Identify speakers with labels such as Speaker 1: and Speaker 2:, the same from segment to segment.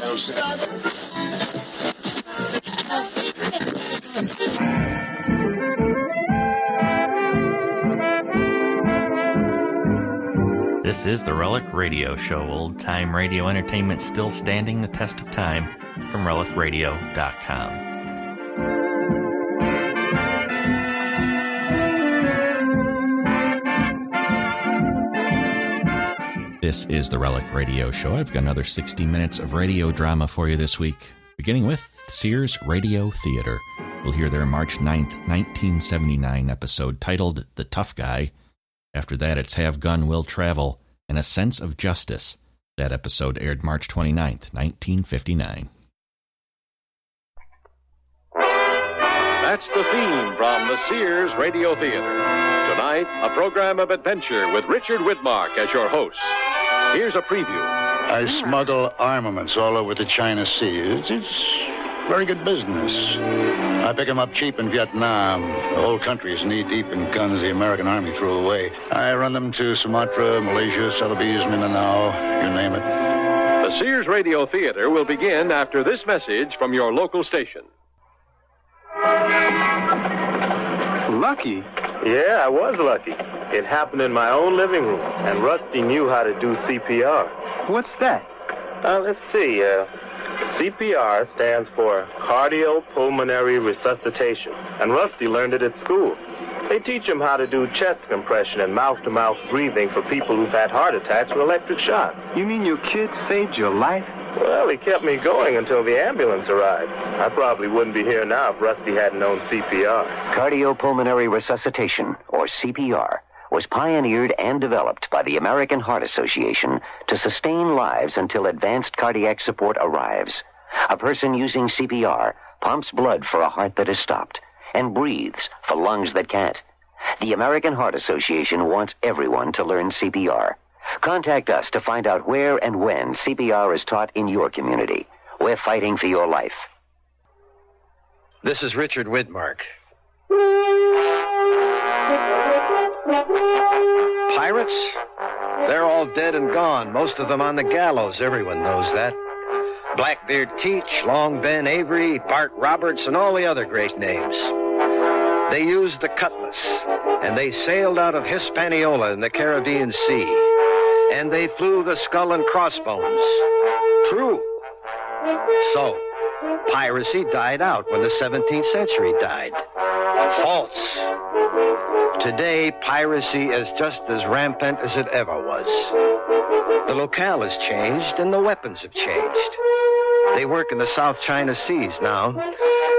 Speaker 1: This is the Relic Radio Show, old-time radio entertainment still standing the test of time, from relicradio.com. This is the Relic Radio Show. I've got another 60 minutes of radio drama for you this week, beginning with Sears Radio Theatre. We'll hear their March 9th, 1979 episode titled The Tough Guy. After that, it's Have Gun, Will Travel, and A Sense of Justice. That episode aired March 29th, 1959.
Speaker 2: That's the theme from the Sears Radio Theatre. Tonight, a program of adventure with Richard Widmark as your host. Here's a preview.
Speaker 3: I smuggle armaments all over the China Sea. It's very good business. I pick them up cheap in Vietnam. The whole country is knee-deep in guns the American Army threw away. I run them to Sumatra, Malaysia, Celebes, Mindanao, you name it.
Speaker 2: The Sears Radio Theatre will begin after this message from your local station.
Speaker 4: Lucky?
Speaker 5: Yeah, I was lucky. It happened in my own living room, and Rusty knew how to do CPR.
Speaker 4: What's that?
Speaker 5: Let's see. CPR stands for cardiopulmonary resuscitation, and Rusty learned it at school. They teach him how to do chest compression and mouth-to-mouth breathing for people who've had heart attacks with electric shocks.
Speaker 4: You mean your kid saved your life?
Speaker 5: Well, he kept me going until the ambulance arrived. I probably wouldn't be here now if Rusty hadn't known CPR.
Speaker 6: Cardiopulmonary resuscitation, or CPR, was pioneered and developed by the American Heart Association to sustain lives until advanced cardiac support arrives. A person using CPR pumps blood for a heart that has stopped and breathes for lungs that can't. The American Heart Association wants everyone to learn CPR. Contact us to find out where and when CPR is taught in your community. We're fighting for your life.
Speaker 7: This is Richard Widmark. Pirates? They're all dead and gone, most of them on the gallows. Everyone knows that. Blackbeard Teach, Long Ben Avery, Bart Roberts, and all the other great names. They used the cutlass, and they sailed out of Hispaniola in the Caribbean Sea, and they flew the skull and crossbones. True. So, piracy died out when the 17th century died. False. Today, piracy is just as rampant as it ever was. The locale has changed, and the weapons have changed. They work in the South China Seas now,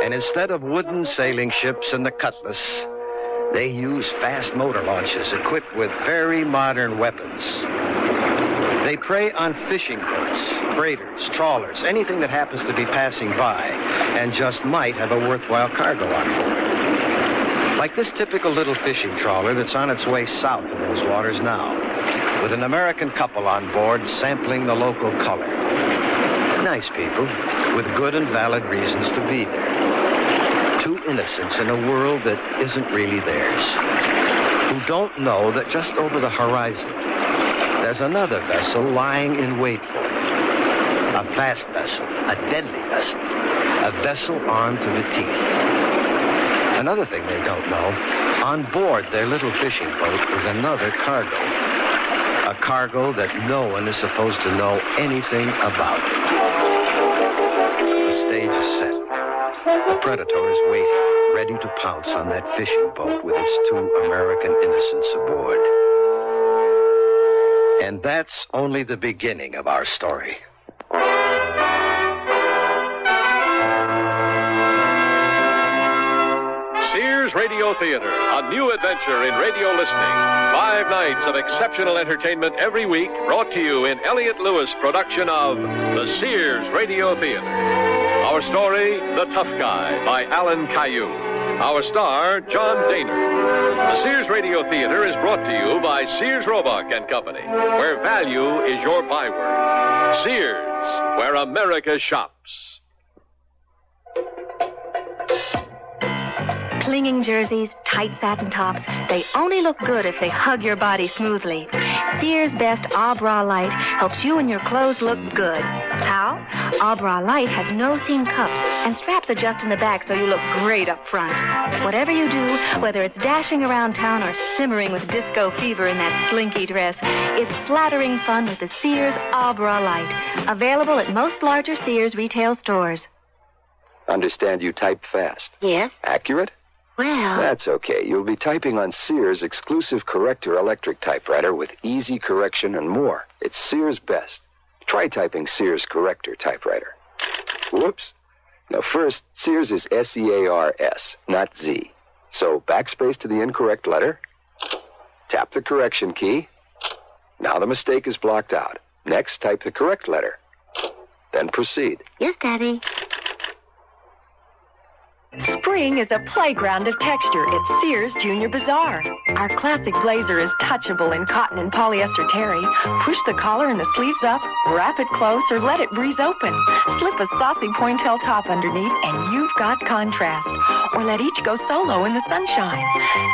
Speaker 7: and instead of wooden sailing ships and the cutlass, they use fast motor launches equipped with very modern weapons. They prey on fishing boats, freighters, trawlers, anything that happens to be passing by and just might have a worthwhile cargo on board. Like this typical little fishing trawler that's on its way south in those waters now, with an American couple on board sampling the local color. Nice people, with good and valid reasons to be there. Two innocents in a world that isn't really theirs, who don't know that just over the horizon, there's another vessel lying in wait for them. A fast vessel, a deadly vessel, a vessel armed to the teeth. Another thing they don't know, on board their little fishing boat is another cargo. A cargo that no one is supposed to know anything about. The stage is set. The predator is waiting, ready to pounce on that fishing boat with its two American innocents aboard. And that's only the beginning of our story.
Speaker 2: Sears Radio Theatre, a new adventure in radio listening. 5 nights of exceptional entertainment every week, brought to you in Elliott Lewis' production of the Sears Radio Theatre. Our story, The Tough Guy, by Alan Caillou. Our star, John Daner. The Sears Radio Theatre is brought to you by Sears Roebuck and Company, where value is your byword. Sears, where America shops.
Speaker 8: Clinging jerseys, tight satin tops, they only look good if they hug your body smoothly. Sears Best Abra Light helps you and your clothes look good. How? Abra Light has no seam cups, and straps adjust in the back so you look great up front. Whatever you do, whether it's dashing around town or simmering with disco fever in that slinky dress, it's flattering fun with the Sears Abra Light. Available at most larger Sears retail stores.
Speaker 9: Understand you type fast.
Speaker 8: Yes?
Speaker 9: Accurate?
Speaker 8: Well...
Speaker 9: That's okay. You'll be typing on Sears' exclusive Corrector electric typewriter with easy correction and more. It's Sears Best. Try typing Sears Corrector typewriter. Whoops. Now, first, Sears is S-E-A-R-S, not Z. So, backspace to the incorrect letter. Tap the correction key. Now the mistake is blocked out. Next, type the correct letter. Then proceed.
Speaker 8: Yes, Daddy.
Speaker 10: Spring is a playground of texture at Sears Junior Bazaar. Our classic blazer is touchable in cotton and polyester terry. Push the collar and the sleeves up, wrap it close, or let it breeze open. Slip a saucy pointelle top underneath, and you've got contrast. Or let each go solo in the sunshine.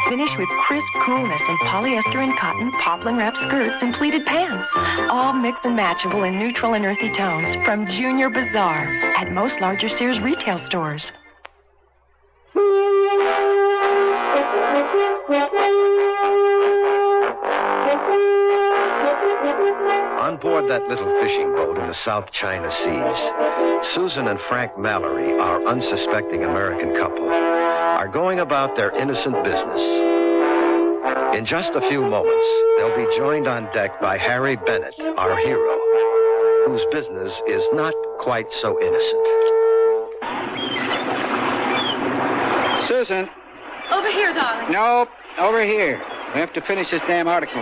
Speaker 10: Finish with crisp coolness in polyester and cotton, poplin wrap skirts, and pleated pants. All mix and matchable in neutral and earthy tones from Junior Bazaar at most larger Sears retail stores.
Speaker 7: On board that little fishing boat in the South China Seas, Susan and Frank Mallory, our unsuspecting American couple, are going about their innocent business. In just a few moments, they'll be joined on deck by Harry Bennett, our hero, whose business is not quite so innocent.
Speaker 11: Susan.
Speaker 12: Over here, darling.
Speaker 11: No, over here. We have to finish this damn article.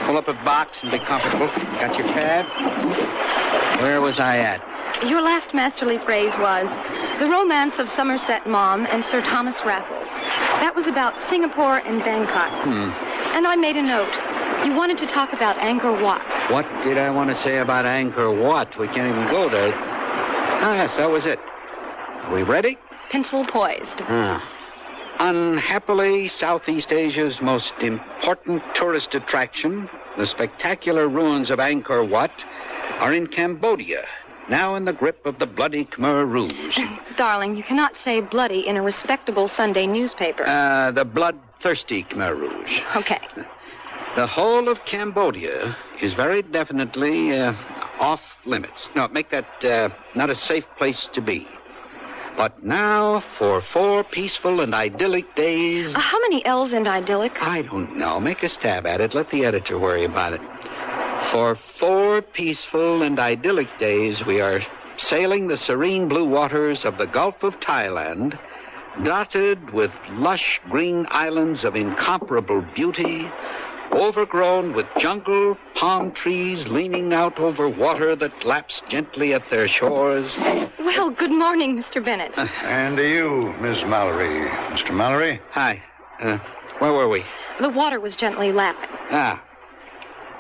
Speaker 11: Pull up a box and be comfortable. Got your pad? Where was I at?
Speaker 12: Your last masterly phrase was, The Romance of Somerset Maugham and Sir Thomas Raffles. That was about Singapore and Bangkok. And I made a note. You wanted to talk about Angkor Wat.
Speaker 11: What did I want to say about Angkor Wat? We can't even go there. Ah, yes, that was it. Are we ready?
Speaker 12: Pencil poised.
Speaker 11: Unhappily, Southeast Asia's most important tourist attraction, the spectacular ruins of Angkor Wat, are in Cambodia, now in the grip of the bloody Khmer Rouge.
Speaker 12: Darling, you cannot say bloody in a respectable Sunday newspaper.
Speaker 11: The bloodthirsty Khmer Rouge.
Speaker 12: Okay.
Speaker 11: The whole of Cambodia is very definitely off limits. No, make that not a safe place to be. But now, for 4 peaceful and idyllic days...
Speaker 12: How many L's in idyllic?
Speaker 11: I don't know. Make a stab at it. Let the editor worry about it. For 4 peaceful and idyllic days, we are sailing the serene blue waters of the Gulf of Thailand, dotted with lush green islands of incomparable beauty, overgrown with jungle, palm trees leaning out over water that laps gently at their shores.
Speaker 12: Well, good morning, Mr. Bennett.
Speaker 3: And to you, Miss Mallory. Mr. Mallory?
Speaker 11: Hi. Where were we?
Speaker 12: The water was gently lapping.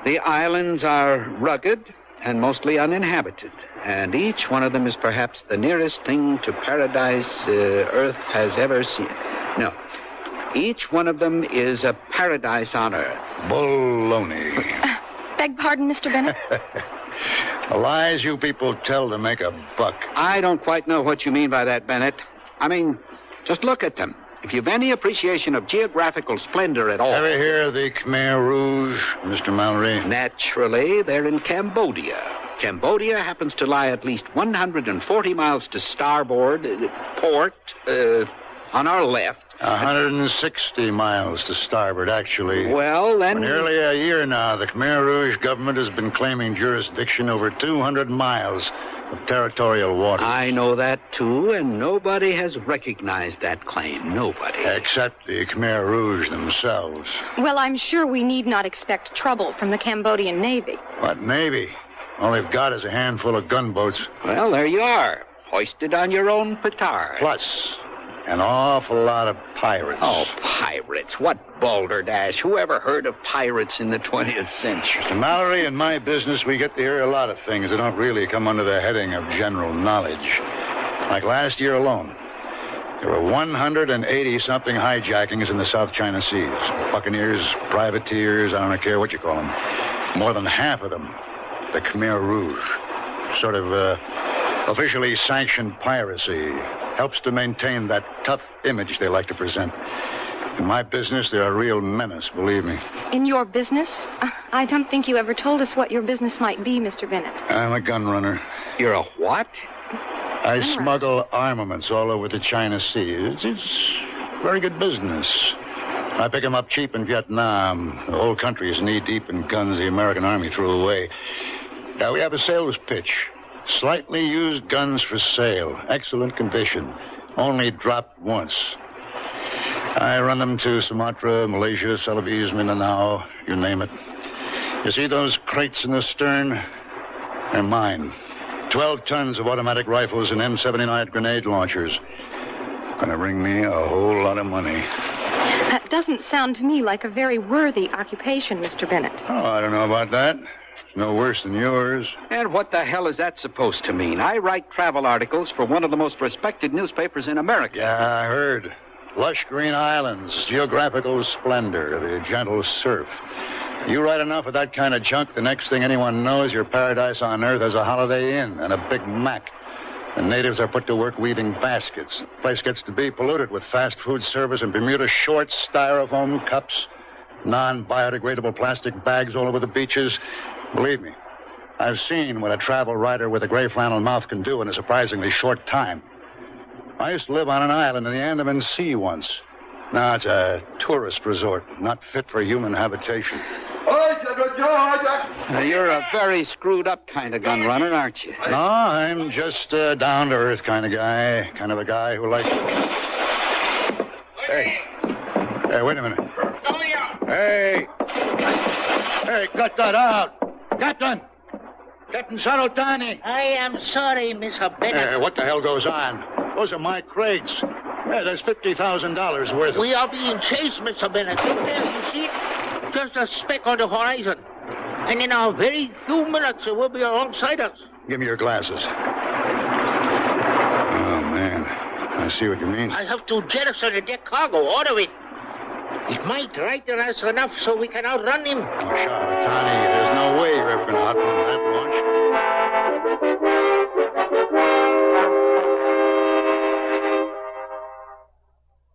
Speaker 11: The islands are rugged and mostly uninhabited, and each one of them is perhaps the nearest thing to paradise Earth has ever seen. No. Each one of them is a paradise on Earth.
Speaker 3: Baloney.
Speaker 12: Beg pardon, Mr. Bennett?
Speaker 3: The lies you people tell to make a buck.
Speaker 11: I don't quite know what you mean by that, Bennett. I mean, just look at them. If you've any appreciation of geographical splendor at all...
Speaker 3: Ever hear of the Khmer Rouge, Mr. Mallory?
Speaker 11: Naturally, they're in Cambodia. Cambodia happens to lie at least 140 miles to starboard, port, on our left.
Speaker 3: 160 miles to starboard, actually.
Speaker 11: Well, then...
Speaker 3: For nearly a year now, the Khmer Rouge government has been claiming jurisdiction over 200 miles of territorial waters.
Speaker 11: I know that, too, and nobody has recognized that claim. Nobody.
Speaker 3: Except the Khmer Rouge themselves.
Speaker 12: Well, I'm sure we need not expect trouble from the Cambodian Navy.
Speaker 3: What Navy? All they've got is a handful of gunboats.
Speaker 11: Well, there you are, hoisted on your own petard.
Speaker 3: Plus... an awful lot of pirates.
Speaker 11: Oh, pirates. What balderdash. Who ever heard of pirates in the 20th century?
Speaker 3: Mr. Mallory, in my business, we get to hear a lot of things that don't really come under the heading of general knowledge. Like last year alone. There were 180-something hijackings in the South China Seas. Buccaneers, privateers, I don't care what you call them. More than half of them, the Khmer Rouge. Sort of officially sanctioned piracy. Helps to maintain that tough image they like to present. In my business, they're a real menace, believe me.
Speaker 12: In your business? I don't think you ever told us what your business might be, Mr. Bennett.
Speaker 3: I'm a gun runner.
Speaker 11: You're a what?
Speaker 3: I smuggle armaments all over the China Sea. It's very good business. I pick them up cheap in Vietnam. The whole country is knee-deep in guns the American Army threw away. Now, we have a sales pitch. Slightly used guns for sale. Excellent condition. Only dropped once. I run them to Sumatra, Malaysia, Celebes, Mindanao, you name it. You see those crates in the stern? They're mine. 12 tons of automatic rifles and M79 grenade launchers. Gonna bring me a whole lot of money.
Speaker 12: That doesn't sound to me like a very worthy occupation, Mr. Bennett.
Speaker 3: Oh, I don't know about that. No worse than yours.
Speaker 11: And what the hell is that supposed to mean? I write travel articles for one of the most respected newspapers in America.
Speaker 3: Yeah, I heard. Lush green islands, geographical splendor, the gentle surf. You write enough of that kind of junk, the next thing anyone knows, your paradise on earth has a Holiday Inn and a Big Mac. The natives are put to work weaving baskets. The place gets to be polluted with fast food service and Bermuda shorts, styrofoam cups, non-biodegradable plastic bags all over the beaches. Believe me, I've seen what a travel writer with a gray flannel mouth can do in a surprisingly short time. I used to live on an island in the Andaman Sea once. Now it's a tourist resort, not fit for human habitation.
Speaker 11: You're a very screwed up kind of gun runner, aren't you?
Speaker 3: No, I'm just a down-to-earth kind of guy. Kind of a guy who likes... Hey, wait a minute. Hey, cut that out. Captain Sarotani.
Speaker 13: I am sorry, Mr. Bennett.
Speaker 3: What the hell goes on? Those are my crates. There's $50,000 worth of...
Speaker 13: We are being chased, Mr. Bennett. There, you see it? Just a speck on the horizon. And in a very few minutes, it will be alongside us.
Speaker 3: Give me your glasses. Oh, man. I see what you mean.
Speaker 13: I have to jettison the deck cargo, all of it. It might frighten us enough so we can outrun him.
Speaker 3: Oh, Charlatani, there's no way you're ever going to outrun that launch.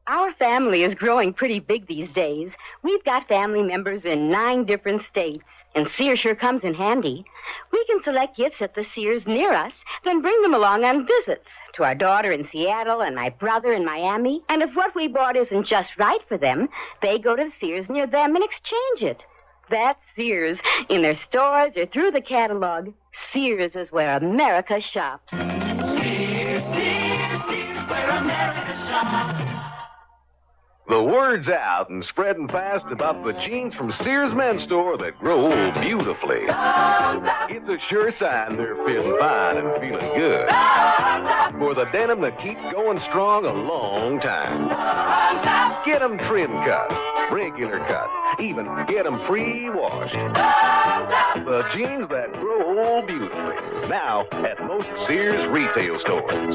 Speaker 14: Our family is growing pretty big these days. We've got family members in 9 different states, and Sears sure comes in handy. We can select gifts at the Sears near us, then bring them along on visits to our daughter in Seattle and my brother in Miami. And if what we bought isn't just right for them, they go to the Sears near them and exchange it. That's Sears. In their stores or through the catalog, Sears is where America shops.
Speaker 15: Sears, where America shops.
Speaker 2: The word's out and spreading fast about the jeans from Sears Men's Store that grow old beautifully. It's a sure sign they're feeling fine and feeling good. For the denim that keeps going strong a long time. Get them trim cut, regular cut, even get them pre-washed. The jeans that grow old beautifully. Now at most Sears retail stores.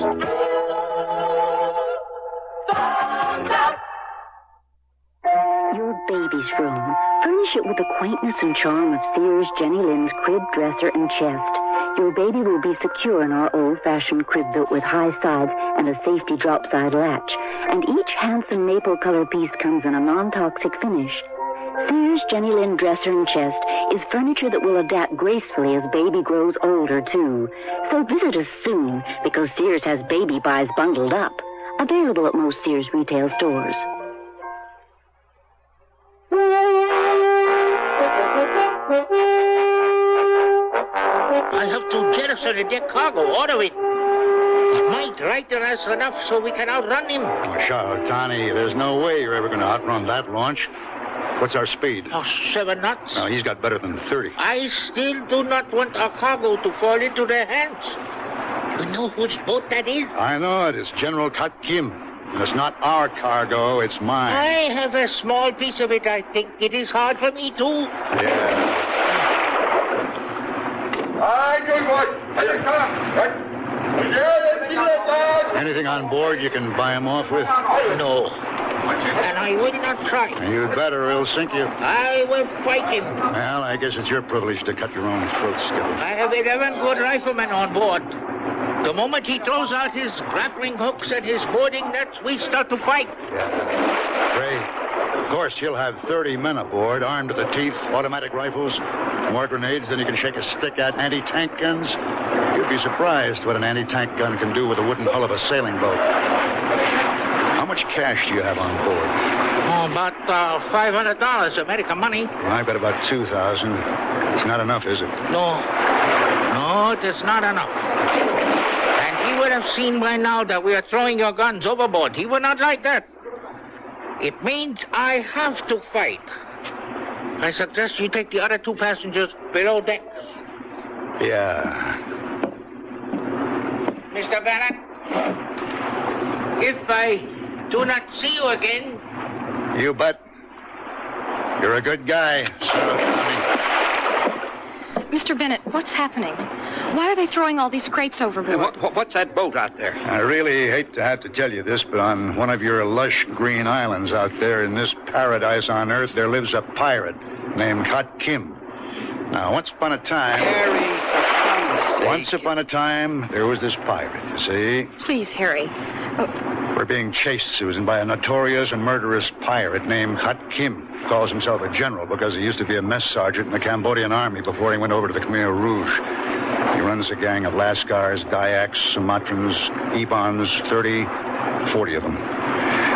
Speaker 16: Your baby's room. Furnish it with the quaintness and charm of Sears Jenny Lind's crib, dresser, and chest. Your baby will be secure in our old-fashioned crib built with high sides and a safety drop-side latch. And each handsome maple color piece comes in a non-toxic finish. Sears Jenny Lind dresser and chest is furniture that will adapt gracefully as baby grows older, too. So visit us soon, because Sears has baby buys bundled up. Available at most Sears retail stores.
Speaker 13: I have to jettison the deck cargo, all of it. It might frighten us enough so we can outrun him.
Speaker 3: Oh, Charlatani, there's no way you're ever going to outrun that launch. What's our speed?
Speaker 13: 7 knots.
Speaker 3: No, he's got better than 30.
Speaker 13: I still do not want our cargo to fall into their hands. You know whose boat that is?
Speaker 3: I know it. It's General Kat Kim. And it's not our cargo, it's mine.
Speaker 13: I have a small piece of it, I think. It is hard for me, too.
Speaker 3: Yeah.
Speaker 17: Aye, good boy.
Speaker 3: Anything on board you can buy him off with?
Speaker 13: No. And I will not try.
Speaker 3: You'd better, or he'll sink you.
Speaker 13: I will fight him.
Speaker 3: Well, I guess it's your privilege to cut your own throat, Skipper.
Speaker 13: I have 11 good riflemen on board. The moment he throws out his grappling hooks and his boarding nets, we start to fight.
Speaker 3: Yeah. Great. Of course, you'll have 30 men aboard, armed to the teeth, automatic rifles, more grenades than you can shake a stick at, anti-tank guns. You'd be surprised what an anti-tank gun can do with the wooden hull of a sailing boat. How much cash do you have on board?
Speaker 13: Oh, about $500 American money.
Speaker 3: Well, I bet about 2,000. It's not enough, is it?
Speaker 13: No, it is not enough. And he would have seen by now that we are throwing your guns overboard. He would not like that. It means I have to fight. I suggest you take the other 2 passengers below deck.
Speaker 3: Yeah.
Speaker 13: Mr. Bennett, if I do not see you again...
Speaker 3: You bet. You're a good guy, sir.
Speaker 12: Mr. Bennett, what's happening? Why are they throwing all these crates overboard?
Speaker 11: What's that boat out there?
Speaker 3: I really hate to have to tell you this, but on one of your lush green islands out there in this paradise on Earth, there lives a pirate named Hot Kim. Now, once upon a time...
Speaker 11: Harry,
Speaker 3: once upon a time, there was this pirate, you see?
Speaker 12: Please, Harry.
Speaker 3: We're being chased, Susan, by a notorious and murderous pirate named Hot Kim. Calls himself a general because he used to be a mess sergeant in the Cambodian army before he went over to the Khmer Rouge. He runs a gang of Lascars, Dayaks, Sumatrans, Ebons, 40 of them.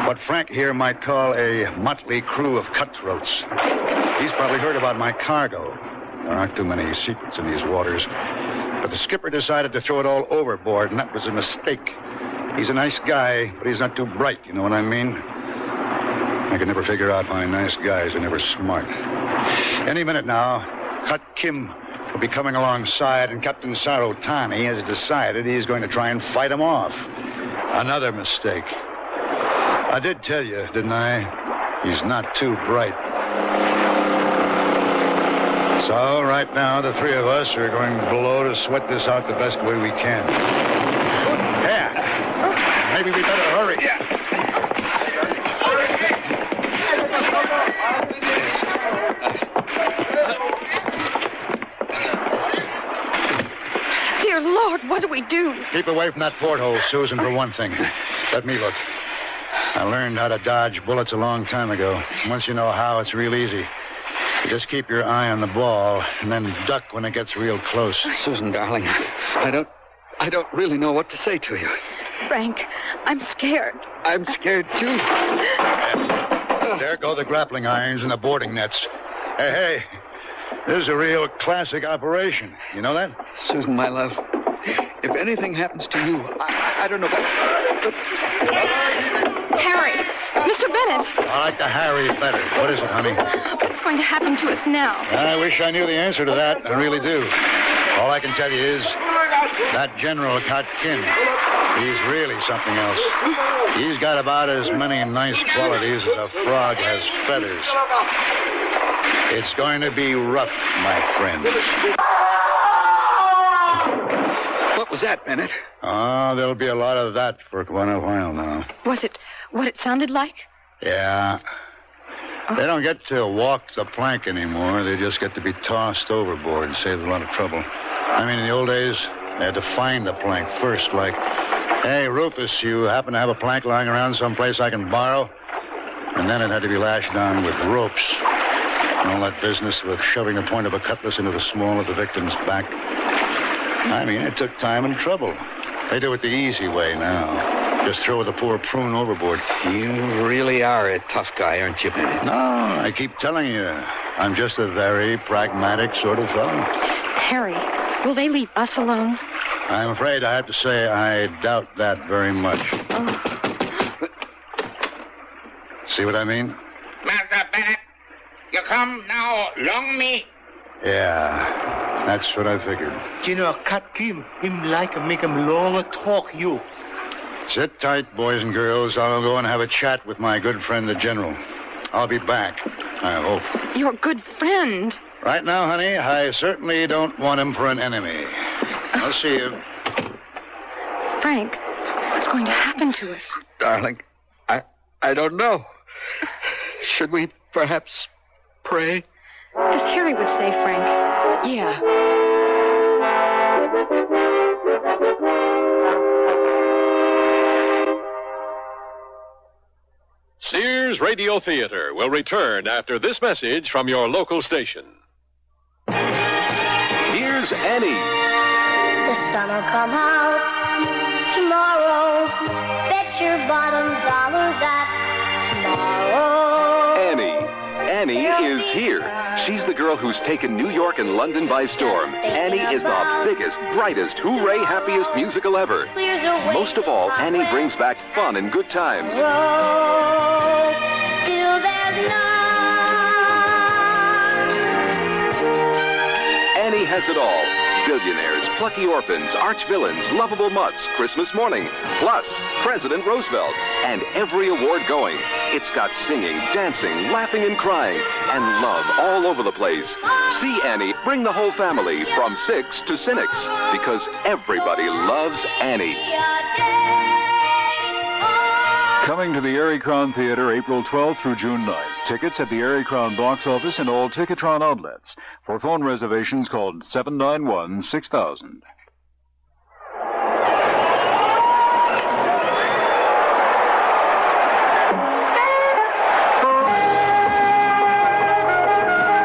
Speaker 3: What Frank here might call a motley crew of cutthroats. He's probably heard about my cargo. There aren't too many secrets in these waters. But the skipper decided to throw it all overboard, and that was a mistake. He's a nice guy, but he's not too bright, you know what I mean? I can never figure out why nice guys are never smart. Any minute now, Hut Kim will be coming alongside, and Captain Sarotani has decided he's going to try and fight him off. Another mistake. I did tell you, didn't I? He's not too bright. So, right now, the 3 of us are going below to sweat this out the best way we can. Yeah. Maybe we better hurry. Yeah.
Speaker 12: Dear Lord, what do we do?
Speaker 3: Keep away from that porthole, Susan, for one thing. Let me look. I learned how to dodge bullets a long time ago. Once you know how, it's real easy. You just keep your eye on the ball and then duck when it gets real close.
Speaker 11: Susan, darling, I don't really know what to say to you.
Speaker 12: Frank, I'm scared.
Speaker 11: I'm scared, too.
Speaker 3: There go the grappling irons and the boarding nets. Hey, this is a real classic operation. You know that?
Speaker 11: Susan, my love, if anything happens to you, I don't know what...
Speaker 12: Harry! Mr. Bennett!
Speaker 3: I like the Harry better. What is it, honey?
Speaker 12: What's going to happen to us now?
Speaker 3: I wish I knew the answer to that. I really do. All I can tell you is that General Kat Kim, he's really something else. He's got about as many nice qualities as a frog has feathers. It's going to be rough, my friends.
Speaker 11: What was that, Bennett?
Speaker 3: Oh, there'll be a lot of that for quite a while now.
Speaker 12: Was it what it sounded like?
Speaker 3: Yeah. They don't get to walk the plank anymore. They just get to be tossed overboard and saves a lot of trouble. I mean, in the old days, they had to find the plank first, like, hey, Rufus, you happen to have a plank lying around someplace I can borrow? And then it had to be lashed down with ropes. And all that business with shoving the point of a cutlass into the small of the victim's back. I mean, it took time and trouble. They do it the easy way now. Just throw the poor prune overboard.
Speaker 11: You really are a tough guy, aren't you, Bennett?
Speaker 3: No, I keep telling you. I'm just a very pragmatic sort of fellow.
Speaker 12: Harry, will they leave us alone?
Speaker 3: I'm afraid I have to say I doubt that very much.
Speaker 12: Oh.
Speaker 3: See what I mean?
Speaker 13: Master Bennett, you come now long me.
Speaker 3: Yeah, that's what I figured.
Speaker 13: General Kat Kim, him like make him longer talk you.
Speaker 3: Sit tight, boys and girls. I'll go and have a chat with my good friend, the General. I'll be back, I hope.
Speaker 12: Your good friend.
Speaker 3: Right now, honey, I certainly don't want him for an enemy. I'll see you.
Speaker 12: Frank, what's going to happen to us?
Speaker 9: Darling, I don't know. Should we perhaps pray?
Speaker 12: As Harry would say, Frank, yeah.
Speaker 2: Sears Radio Theatre will return after this message from your local station. Here's Annie.
Speaker 15: The sun'll come out tomorrow. Bet your bottom dollar that tomorrow.
Speaker 17: Annie is here. She's the girl who's taken New York and London by storm. Annie is the biggest, brightest, hooray, happiest musical ever. Most of all, Annie brings back fun and good times.
Speaker 15: Till there's
Speaker 17: Annie has it all. Billionaires, plucky orphans, arch villains, lovable mutts, Christmas morning, plus President Roosevelt, and every award going. It's got singing, dancing, laughing and crying, and love all over the place. See Annie, bring the whole family from 6 to Cynics, because everybody loves Annie.
Speaker 18: Coming to the Erie Crown Theatre April 12th through June 9th. Tickets at the Erie Crown box office and all Ticketron outlets. For phone reservations, call 791-6000.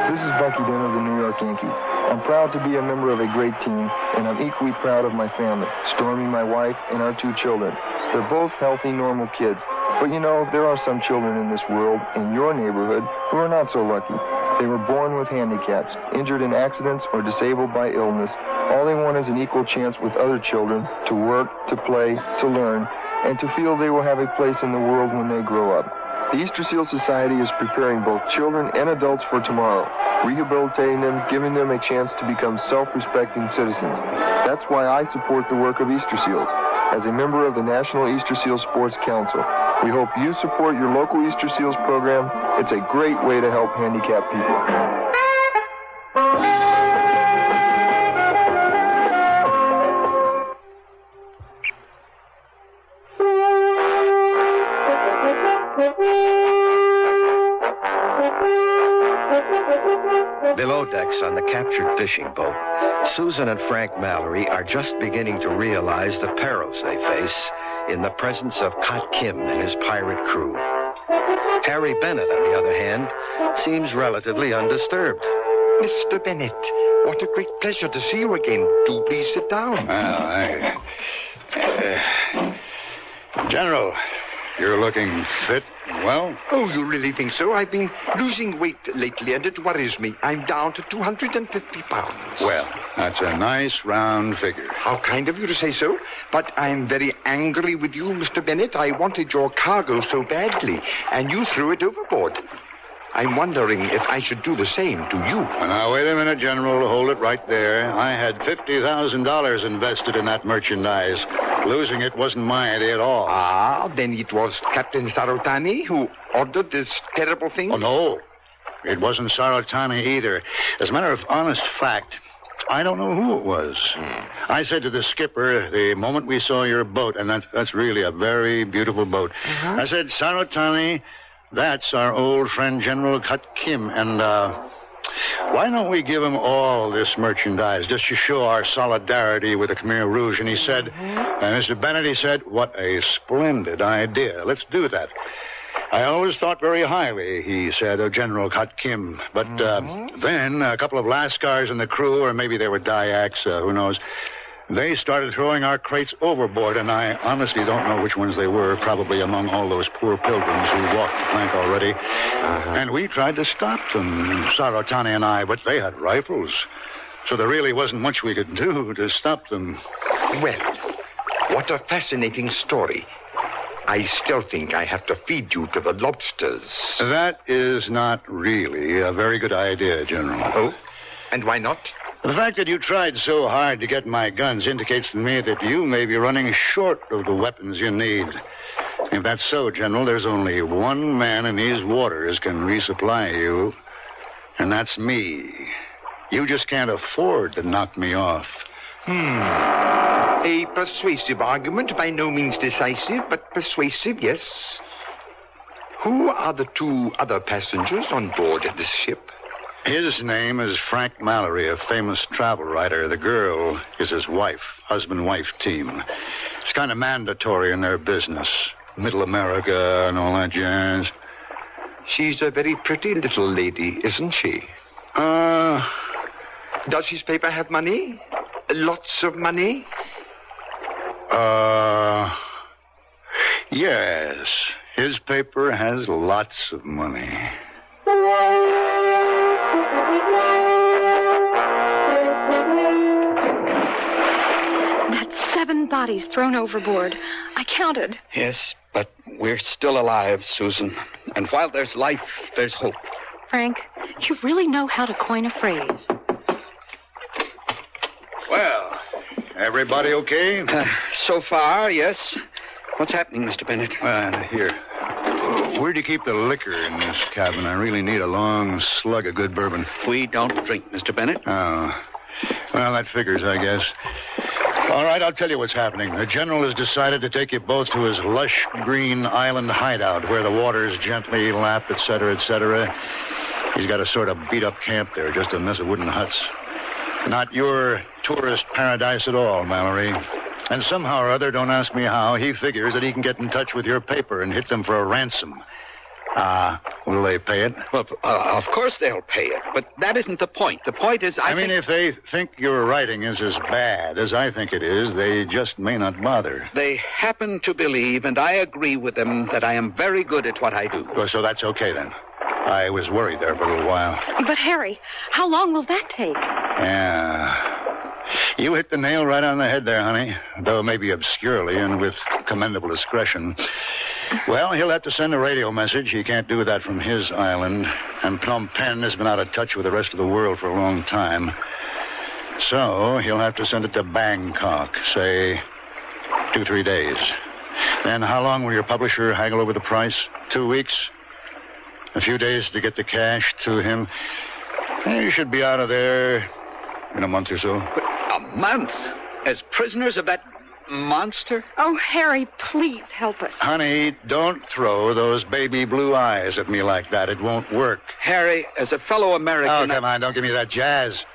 Speaker 19: This is Bucky Dunn of the New York Yankees. I'm proud to be a member of a great team, and I'm equally proud of my family, Stormy, my wife, and our 2 children. They're both healthy, normal kids. But you know, there are some children in this world, in your neighborhood, who are not so lucky. They were born with handicaps, injured in accidents, or disabled by illness. All they want is an equal chance with other children to work, to play, to learn, and to feel they will have a place in the world when they grow up. The Easter Seal Society is preparing both children and adults for tomorrow, rehabilitating them, giving them a chance to become self-respecting citizens. That's why I support the work of Easter Seals. As a member of the National Easter Seal Sports Council, we hope you support your local Easter Seals program. It's a great way to help handicapped people.
Speaker 7: Below decks on the captured fishing boat, Susan and Frank Mallory are just beginning to realize the perils they face in the presence of Kot Kim and his pirate crew. Harry Bennett, on the other hand, seems relatively undisturbed.
Speaker 20: Mr. Bennett, what a great pleasure to see you again. Do please sit down.
Speaker 3: General, you're looking fit. Well?
Speaker 20: Oh, you really think so? I've been losing weight lately, and it worries me. I'm down to 250 pounds.
Speaker 3: Well, that's a nice round figure.
Speaker 20: How kind of you to say so. But I'm very angry with you, Mr. Bennett. I wanted your cargo so badly, and you threw it overboard. I'm wondering if I should do the same to you.
Speaker 3: Well, now, wait a minute, General. Hold it right there. I had $50,000 invested in that merchandise. Losing it wasn't my idea at all.
Speaker 20: Ah, then it was Captain Sarotani who ordered this terrible thing?
Speaker 3: Oh, no. It wasn't Sarotani either. As a matter of honest fact, I don't know who it was. I said to the skipper the moment we saw your boat, and that's really a very beautiful boat. I said, Sarotani, that's our old friend General Kot Kim, and why don't we give him all this merchandise just to show our solidarity with the Khmer Rouge? And he said, Mr. Bennett, he said, what a splendid idea. Let's do that. I always thought very highly, he said, of General Kot Kim. But then a couple of Lascars in the crew, or maybe they were Dayaks, who knows, they started throwing our crates overboard, and I honestly don't know which ones they were, probably among all those poor pilgrims who walked the plank already. And we tried to stop them, Sarotani and I, but they had rifles. So there really wasn't much we could do to stop them.
Speaker 20: Well, what a fascinating story. I still think I have to feed you to the lobsters.
Speaker 3: That is not really a very good idea, General.
Speaker 20: Oh? And why not?
Speaker 3: The fact that you tried so hard to get my guns indicates to me that you may be running short of the weapons you need. If that's so, General, there's only one man in these waters can resupply you, and that's me. You just can't afford to knock me off.
Speaker 20: A persuasive argument, by no means decisive, but persuasive, yes. Who are the two other passengers on board this ship?
Speaker 3: His name is Frank Mallory, a famous travel writer. The girl is his wife, husband-wife team. It's kind of mandatory in their business. Middle America and all that jazz.
Speaker 20: She's a very pretty little lady, isn't she? Does his paper have money? Lots of money?
Speaker 3: Yes. His paper has lots of money.
Speaker 12: That's 7 bodies thrown overboard. I counted.
Speaker 11: Yes, but we're still alive, Susan. And while there's life, there's hope.
Speaker 12: Frank, you really know how to coin a phrase.
Speaker 3: Well, everybody okay?
Speaker 11: So far, yes. What's happening, Mr. Bennett?
Speaker 3: Here. Where'd you keep the liquor in this cabin? I really need a long slug of good bourbon.
Speaker 11: We don't drink, Mr. Bennett.
Speaker 3: Oh. Well, that figures, I guess. All right, I'll tell you what's happening. The general has decided to take you both to his lush green island hideout where the waters gently lap, et cetera, et cetera. He's got a sort of beat-up camp there, just a mess of wooden huts. Not your tourist paradise at all, Mallory. And somehow or other, don't ask me how, he figures that he can get in touch with your paper and hit them for a ransom. Will they pay it?
Speaker 11: Well, of course they'll pay it, but that isn't the point. The point is, I
Speaker 3: mean, if they think your writing is as bad as I think it is, they just may not bother.
Speaker 11: They happen to believe, and I agree with them, that I am very good at what I do.
Speaker 3: Well, so that's okay, then. I was worried there for a little while.
Speaker 12: But, Harry, how long will that take?
Speaker 3: Yeah. You hit the nail right on the head there, honey, though maybe obscurely and with commendable discretion. Well, he'll have to send a radio message. He can't do that from his island, and Phnom Penh has been out of touch with the rest of the world for a long time. So he'll have to send it to Bangkok, say 2-3 days. Then how long will your publisher haggle over the price? 2 weeks? A few days to get the cash to him? You should be out of there in a month or so.
Speaker 11: A month? As prisoners of that monster?
Speaker 12: Oh, Harry, please help us.
Speaker 3: Honey, don't throw those baby blue eyes at me like that. It won't work.
Speaker 11: Harry, as a fellow American...
Speaker 3: Oh, come on, don't give me that jazz.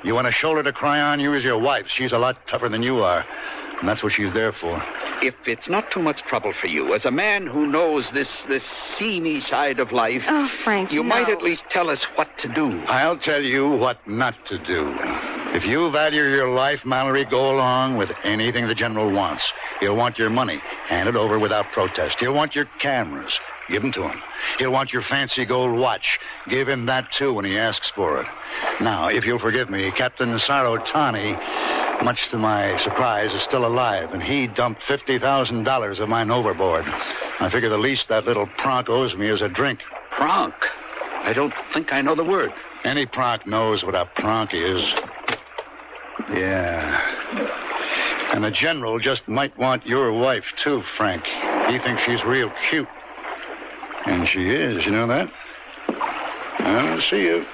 Speaker 3: You want a shoulder to cry on? You as your wife. She's a lot tougher than you are. And that's what she's there for.
Speaker 11: If it's not too much trouble for you, as a man who knows this seamy side of life...
Speaker 12: Oh, Frank,
Speaker 11: you might at least tell us what to do.
Speaker 3: I'll tell you what not to do. If you value your life, Mallory, go along with anything the general wants. He'll want your money. Hand it over without protest. He'll want your cameras. Give them to him. He'll want your fancy gold watch. Give him that, too, when he asks for it. Now, if you'll forgive me, Captain Sarotani, much to my surprise, is still alive, and he dumped $50,000 of mine overboard. I figure the least that little pronk owes me is a drink.
Speaker 11: Pronk? I don't think I know the word.
Speaker 3: Any pronk knows what a pronk is. Yeah. And the general just might want your wife, too, Frank. He thinks she's real cute. And she is, you know that? I'll see you.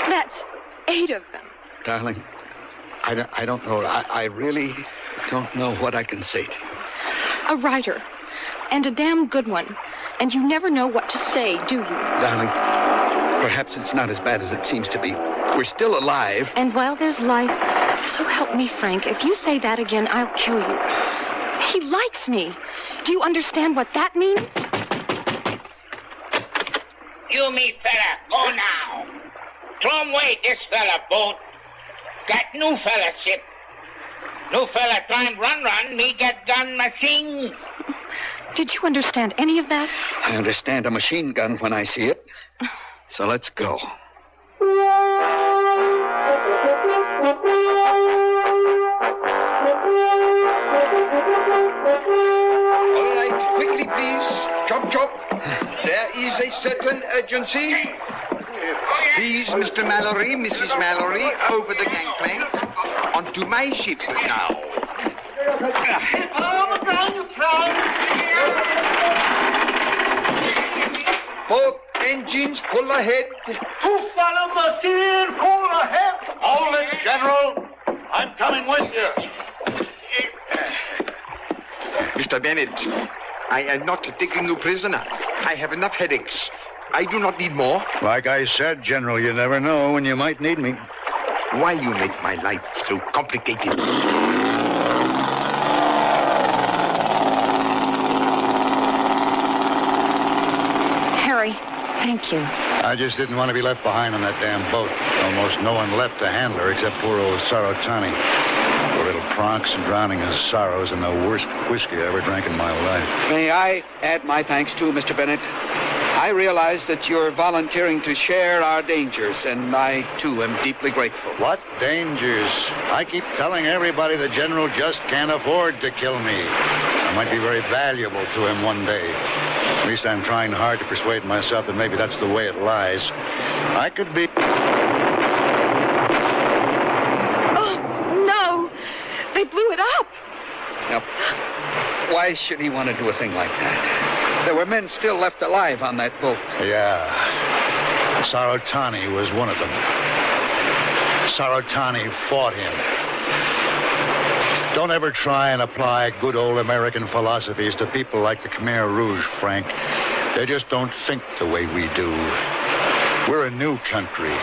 Speaker 12: That's 8 of them.
Speaker 11: Darling, I don't know. I really don't know what I can say to you.
Speaker 12: A writer. And a damn good one. And you never know what to say, do you?
Speaker 11: Darling, perhaps it's not as bad as it seems to be. We're still alive.
Speaker 12: And while there's life, so help me, Frank, if you say that again, I'll kill you. He likes me. Do you understand what that means?
Speaker 13: You, me fella, go now. Throw away this fella boat. Got new fella ship. New fella try and run, me get gun machine.
Speaker 12: Did you understand any of that?
Speaker 11: I understand a machine gun when I see it. So let's go.
Speaker 20: All right, quickly, please. Chop, chop. There is a certain urgency. Please, Mr. Mallory, Mrs. Mallory, over the gangplank. Onto my ship now. Both engines full ahead.
Speaker 15: Who follow machine full ahead?
Speaker 20: All ahead.
Speaker 3: General, I'm coming with you.
Speaker 20: Mr. Bennett, I am not taking you prisoner. I have enough headaches. I do not need more.
Speaker 3: Like I said, General, you never know when you might need me.
Speaker 20: Why you make my life so complicated?
Speaker 12: Harry, thank you.
Speaker 3: I just didn't want to be left behind on that damn boat. Almost no one left to handle her except poor old Sarotani. Poor little Pronks drowning his sorrows in the worst whiskey I ever drank in my life.
Speaker 11: May I add my thanks too, Mr. Bennett? I realize that you're volunteering to share our dangers, and I, too, am deeply grateful.
Speaker 3: What dangers? I keep telling everybody the General just can't afford to kill me. I might be very valuable to him one day. At least I'm trying hard to persuade myself that maybe that's the way it lies. I could be...
Speaker 12: Oh, no! They blew it up!
Speaker 11: Now, why should he want to do a thing like that? There were men still left alive on that boat.
Speaker 3: Yeah. Sarotani was one of them. Sarotani fought him. Don't ever try and apply good old American philosophies to people like the Khmer Rouge, Frank. They just don't think the way we do. We're a new country.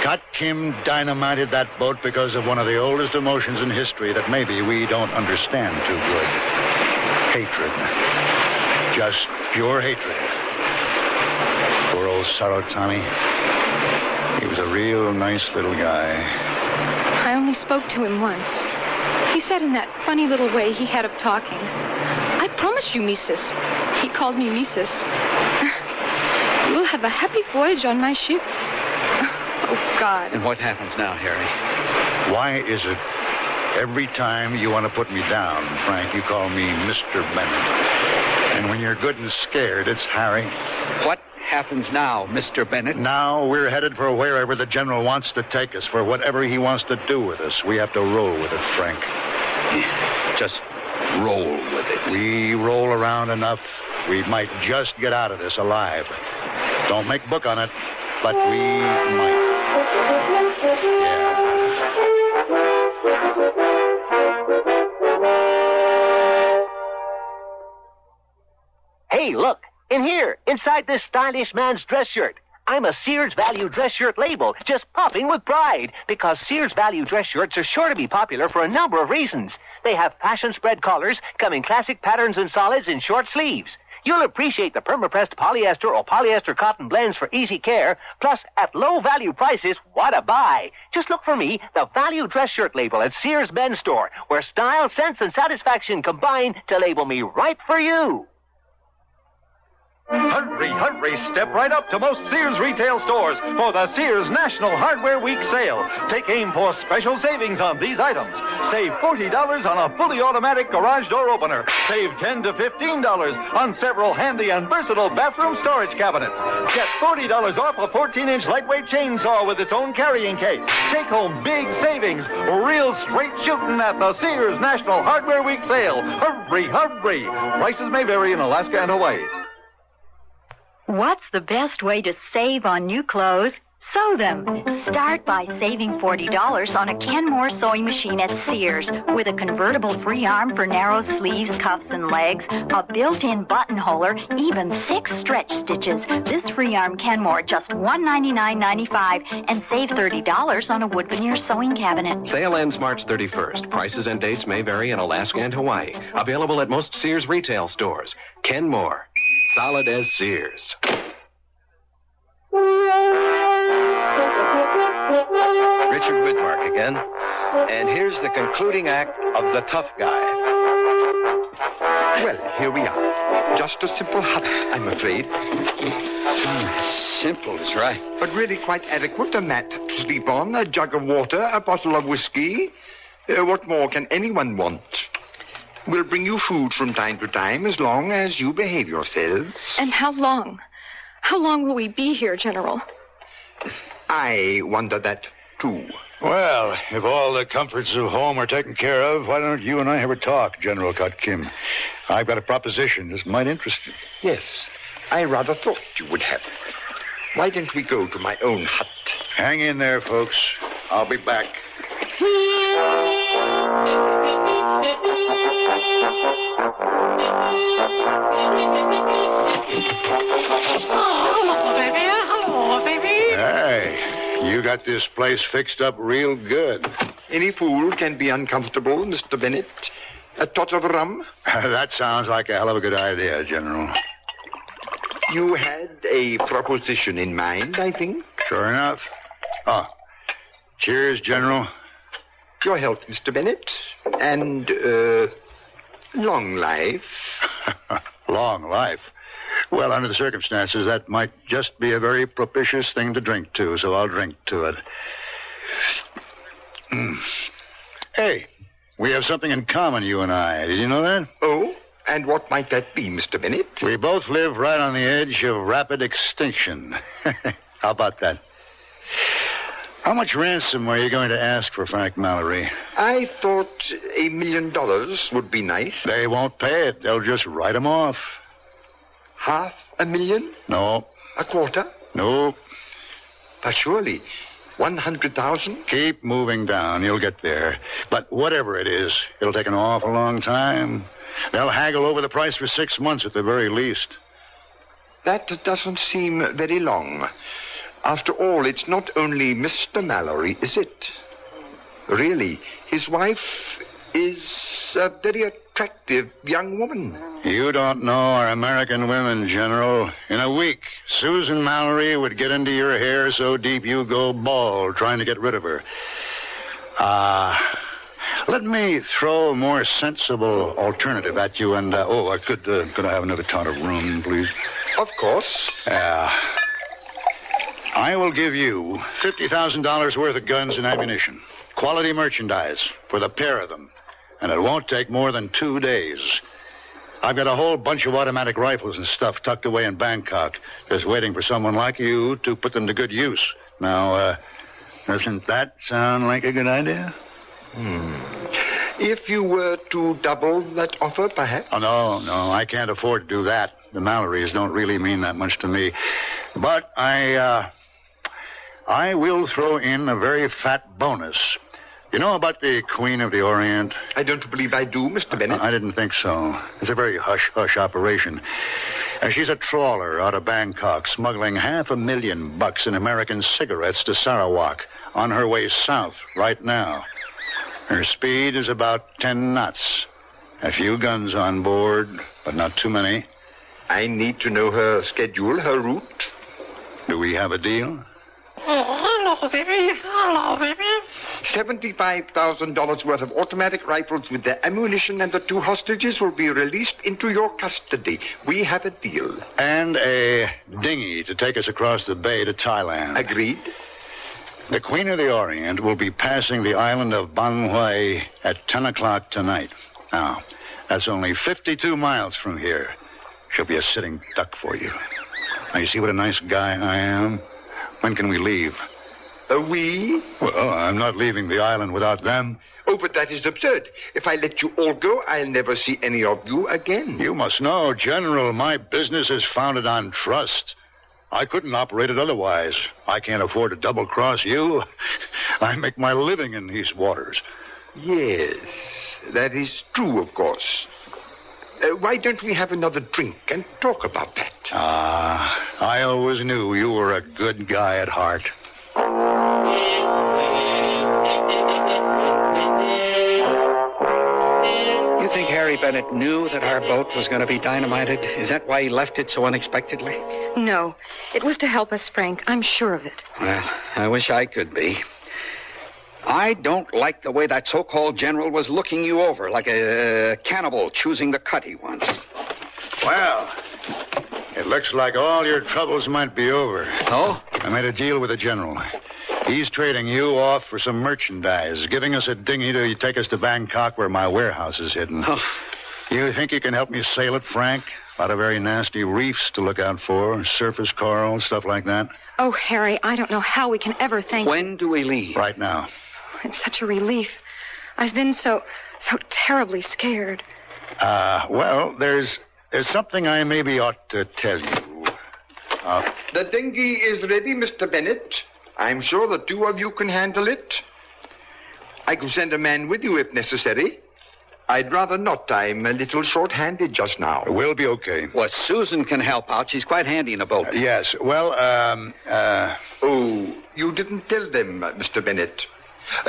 Speaker 3: Kot Kim dynamited that boat because of one of the oldest emotions in history that maybe we don't understand too good. Hatred. Just pure hatred. Poor old Sarotani. He was a real nice little guy.
Speaker 12: I only spoke to him once. He said in that funny little way he had of talking, "I promise you, Mises." He called me Mises. "You'll have a happy voyage on my ship." Oh, God.
Speaker 11: And what happens now, Harry?
Speaker 3: Why is it every time you want to put me down, Frank, you call me Mr. Bennett? And when you're good and scared, it's Harry.
Speaker 11: What happens now, Mr. Bennett?
Speaker 3: Now we're headed for wherever the General wants to take us, for whatever he wants to do with us. We have to roll with it, Frank.
Speaker 11: Just roll with it.
Speaker 3: We roll around enough, we might just get out of this alive. Don't make book on it, but we might. Yeah.
Speaker 6: Hey, look, in here, inside this stylish man's dress shirt. I'm a Sears Value dress shirt label, just popping with pride, because Sears Value dress shirts are sure to be popular for a number of reasons. They have fashion spread collars, come in classic patterns and solids in short sleeves. You'll appreciate the perma-pressed polyester or polyester cotton blends for easy care, plus at low value prices, what a buy. Just look for me, the Value dress shirt label at Sears Men's Store, where style, sense, and satisfaction combine to label me right for you.
Speaker 21: Hurry, hurry, step right up to most Sears retail stores for the Sears National Hardware Week sale. Take aim for special savings on these items. Save $40 on a fully automatic garage door opener. Save $10 to $15 on several handy and versatile bathroom storage cabinets. Get $40 off a 14-inch lightweight chainsaw with its own carrying case. Take home big savings, real straight shooting at the Sears National Hardware Week sale. Hurry, hurry. Prices may vary in Alaska and Hawaii.
Speaker 8: What's the best way to save on new clothes? Sew them. Start by saving $40 on a Kenmore sewing machine at Sears with a convertible free arm for narrow sleeves, cuffs, and legs, a built-in buttonholer, even 6 stretch stitches. This free arm Kenmore just $199.95 and save $30 on a wood veneer sewing cabinet.
Speaker 2: Sale ends March 31st. Prices and dates may vary in Alaska and Hawaii. Available at most Sears retail stores. Kenmore. Solid as Sears.
Speaker 7: Richard Widmark again. And here's the concluding act of The Tough Guy.
Speaker 20: Well, here we are. Just a simple hut, I'm afraid.
Speaker 11: Simple is right.
Speaker 20: But really quite adequate. A mat to sleep on, a jug of water, a bottle of whiskey. What more can anyone want? We'll bring you food from time to time as long as you behave yourselves.
Speaker 12: And how long? How long will we be here, General?
Speaker 20: I wonder that, too.
Speaker 3: Well, if all the comforts of home are taken care of, why don't you and I have a talk, General Kot Kim? I've got a proposition that might interest you.
Speaker 20: Yes, I rather thought you would have. Why don't we go to my own hut?
Speaker 3: Hang in there, folks. I'll be back.
Speaker 13: Hello, baby. Hello, baby.
Speaker 3: Hey, you got this place fixed up real good.
Speaker 20: Any fool can be uncomfortable, Mr. Bennett. A tot of rum?
Speaker 3: That sounds like a hell of a good idea, General.
Speaker 20: You had a proposition in mind, I think.
Speaker 3: Sure enough. Oh, cheers, General.
Speaker 20: Your health, Mr. Bennett. And, long life.
Speaker 3: Long life? Well, under the circumstances, that might just be a very propitious thing to drink to, so I'll drink to it. Hey, we have something in common, you and I. Did you know that?
Speaker 20: Oh? And what might that be, Mr. Bennett?
Speaker 3: We both live right on the edge of rapid extinction. How about that? How much ransom are you going to ask for Frank Mallory?
Speaker 20: I thought $1 million would be nice.
Speaker 3: They won't pay it. They'll just write him off.
Speaker 20: $500,000?
Speaker 3: No.
Speaker 20: A quarter?
Speaker 3: No.
Speaker 20: But surely, 100,000?
Speaker 3: Keep moving down. You'll get there. But whatever it is, it'll take an awful long time. They'll haggle over the price for 6 months at the very least.
Speaker 20: That doesn't seem very long. After all, it's not only Mr. Mallory, is it? Really, his wife is a very attractive young woman.
Speaker 3: You don't know our American women, General. In a week, Susan Mallory would get into your hair so deep you go bald trying to get rid of her. Let me throw a more sensible alternative at you, and, could I have another tot of rum, please?
Speaker 20: Of course.
Speaker 3: I will give you $50,000 worth of guns and ammunition. Quality merchandise for the pair of them. And it won't take more than 2 days. I've got a whole bunch of automatic rifles and stuff tucked away in Bangkok, just waiting for someone like you to put them to good use. Now, doesn't that sound like a good idea?
Speaker 20: If you were to double that offer, perhaps?
Speaker 3: Oh, no, I can't afford to do that. The Mallorys don't really mean that much to me. But I will throw in a very fat bonus. You know about the Queen of the Orient?
Speaker 20: I don't believe I do, Mr. Bennett.
Speaker 3: I didn't think so. It's a very hush-hush operation. She's a trawler out of Bangkok, smuggling $500,000 in American cigarettes to Sarawak on her way south right now. Her speed is about 10 knots. A few guns on board, but not too many.
Speaker 20: I need to know her schedule, her route.
Speaker 3: Do we have a deal?
Speaker 13: Oh, hello, baby. Hello, baby.
Speaker 20: $75,000 worth of automatic rifles with their ammunition and the 2 hostages will be released into your custody. We have a deal.
Speaker 3: And a dinghy to take us across the bay to Thailand.
Speaker 20: Agreed.
Speaker 3: The Queen of the Orient will be passing the island of Bang Hoi at 10 o'clock tonight. Now, that's only 52 miles from here. She'll be a sitting duck for you. Now, you see what a nice guy I am? When can we leave?
Speaker 20: We?
Speaker 3: Well, I'm not leaving the island without them.
Speaker 20: Oh, but that is absurd. If I let you all go, I'll never see any of you again.
Speaker 3: You must know, General, my business is founded on trust. I couldn't operate it otherwise. I can't afford to double-cross you. I make my living in these waters.
Speaker 20: Yes, that is true, of course. Why don't we have another drink and talk about that?
Speaker 3: I always knew you were a good guy at heart.
Speaker 11: You think Harry Bennett knew that our boat was going to be dynamited? Is that why he left it so unexpectedly?
Speaker 12: No. It was to help us, Frank. I'm sure of it.
Speaker 11: Well, I wish I could be. I don't like the way that so-called general was looking you over, like a cannibal choosing the cut he wants.
Speaker 3: Well, it looks like all your troubles might be over.
Speaker 11: Oh?
Speaker 3: I made a deal with the general. He's trading you off for some merchandise, giving us a dinghy to take us to Bangkok where my warehouse is hidden.
Speaker 11: Oh.
Speaker 3: You think you can help me sail it, Frank? A lot of very nasty reefs to look out for, surface coral, stuff like that.
Speaker 12: Oh, Harry, I don't know how we can ever thank you.
Speaker 11: When do we leave?
Speaker 3: Right now.
Speaker 12: It's such a relief. I've been so terribly scared.
Speaker 3: Well, there's something I maybe ought to tell you.
Speaker 20: The dinghy is ready, Mr. Bennett. I'm sure the 2 of you can handle it. I can send a man with you if necessary. I'd rather not. I'm a little short-handed just now.
Speaker 3: We'll be okay.
Speaker 11: Well, Susan can help out. She's quite handy in a boat.
Speaker 3: Yes. Well,
Speaker 20: Oh, you didn't tell them, Mr. Bennett.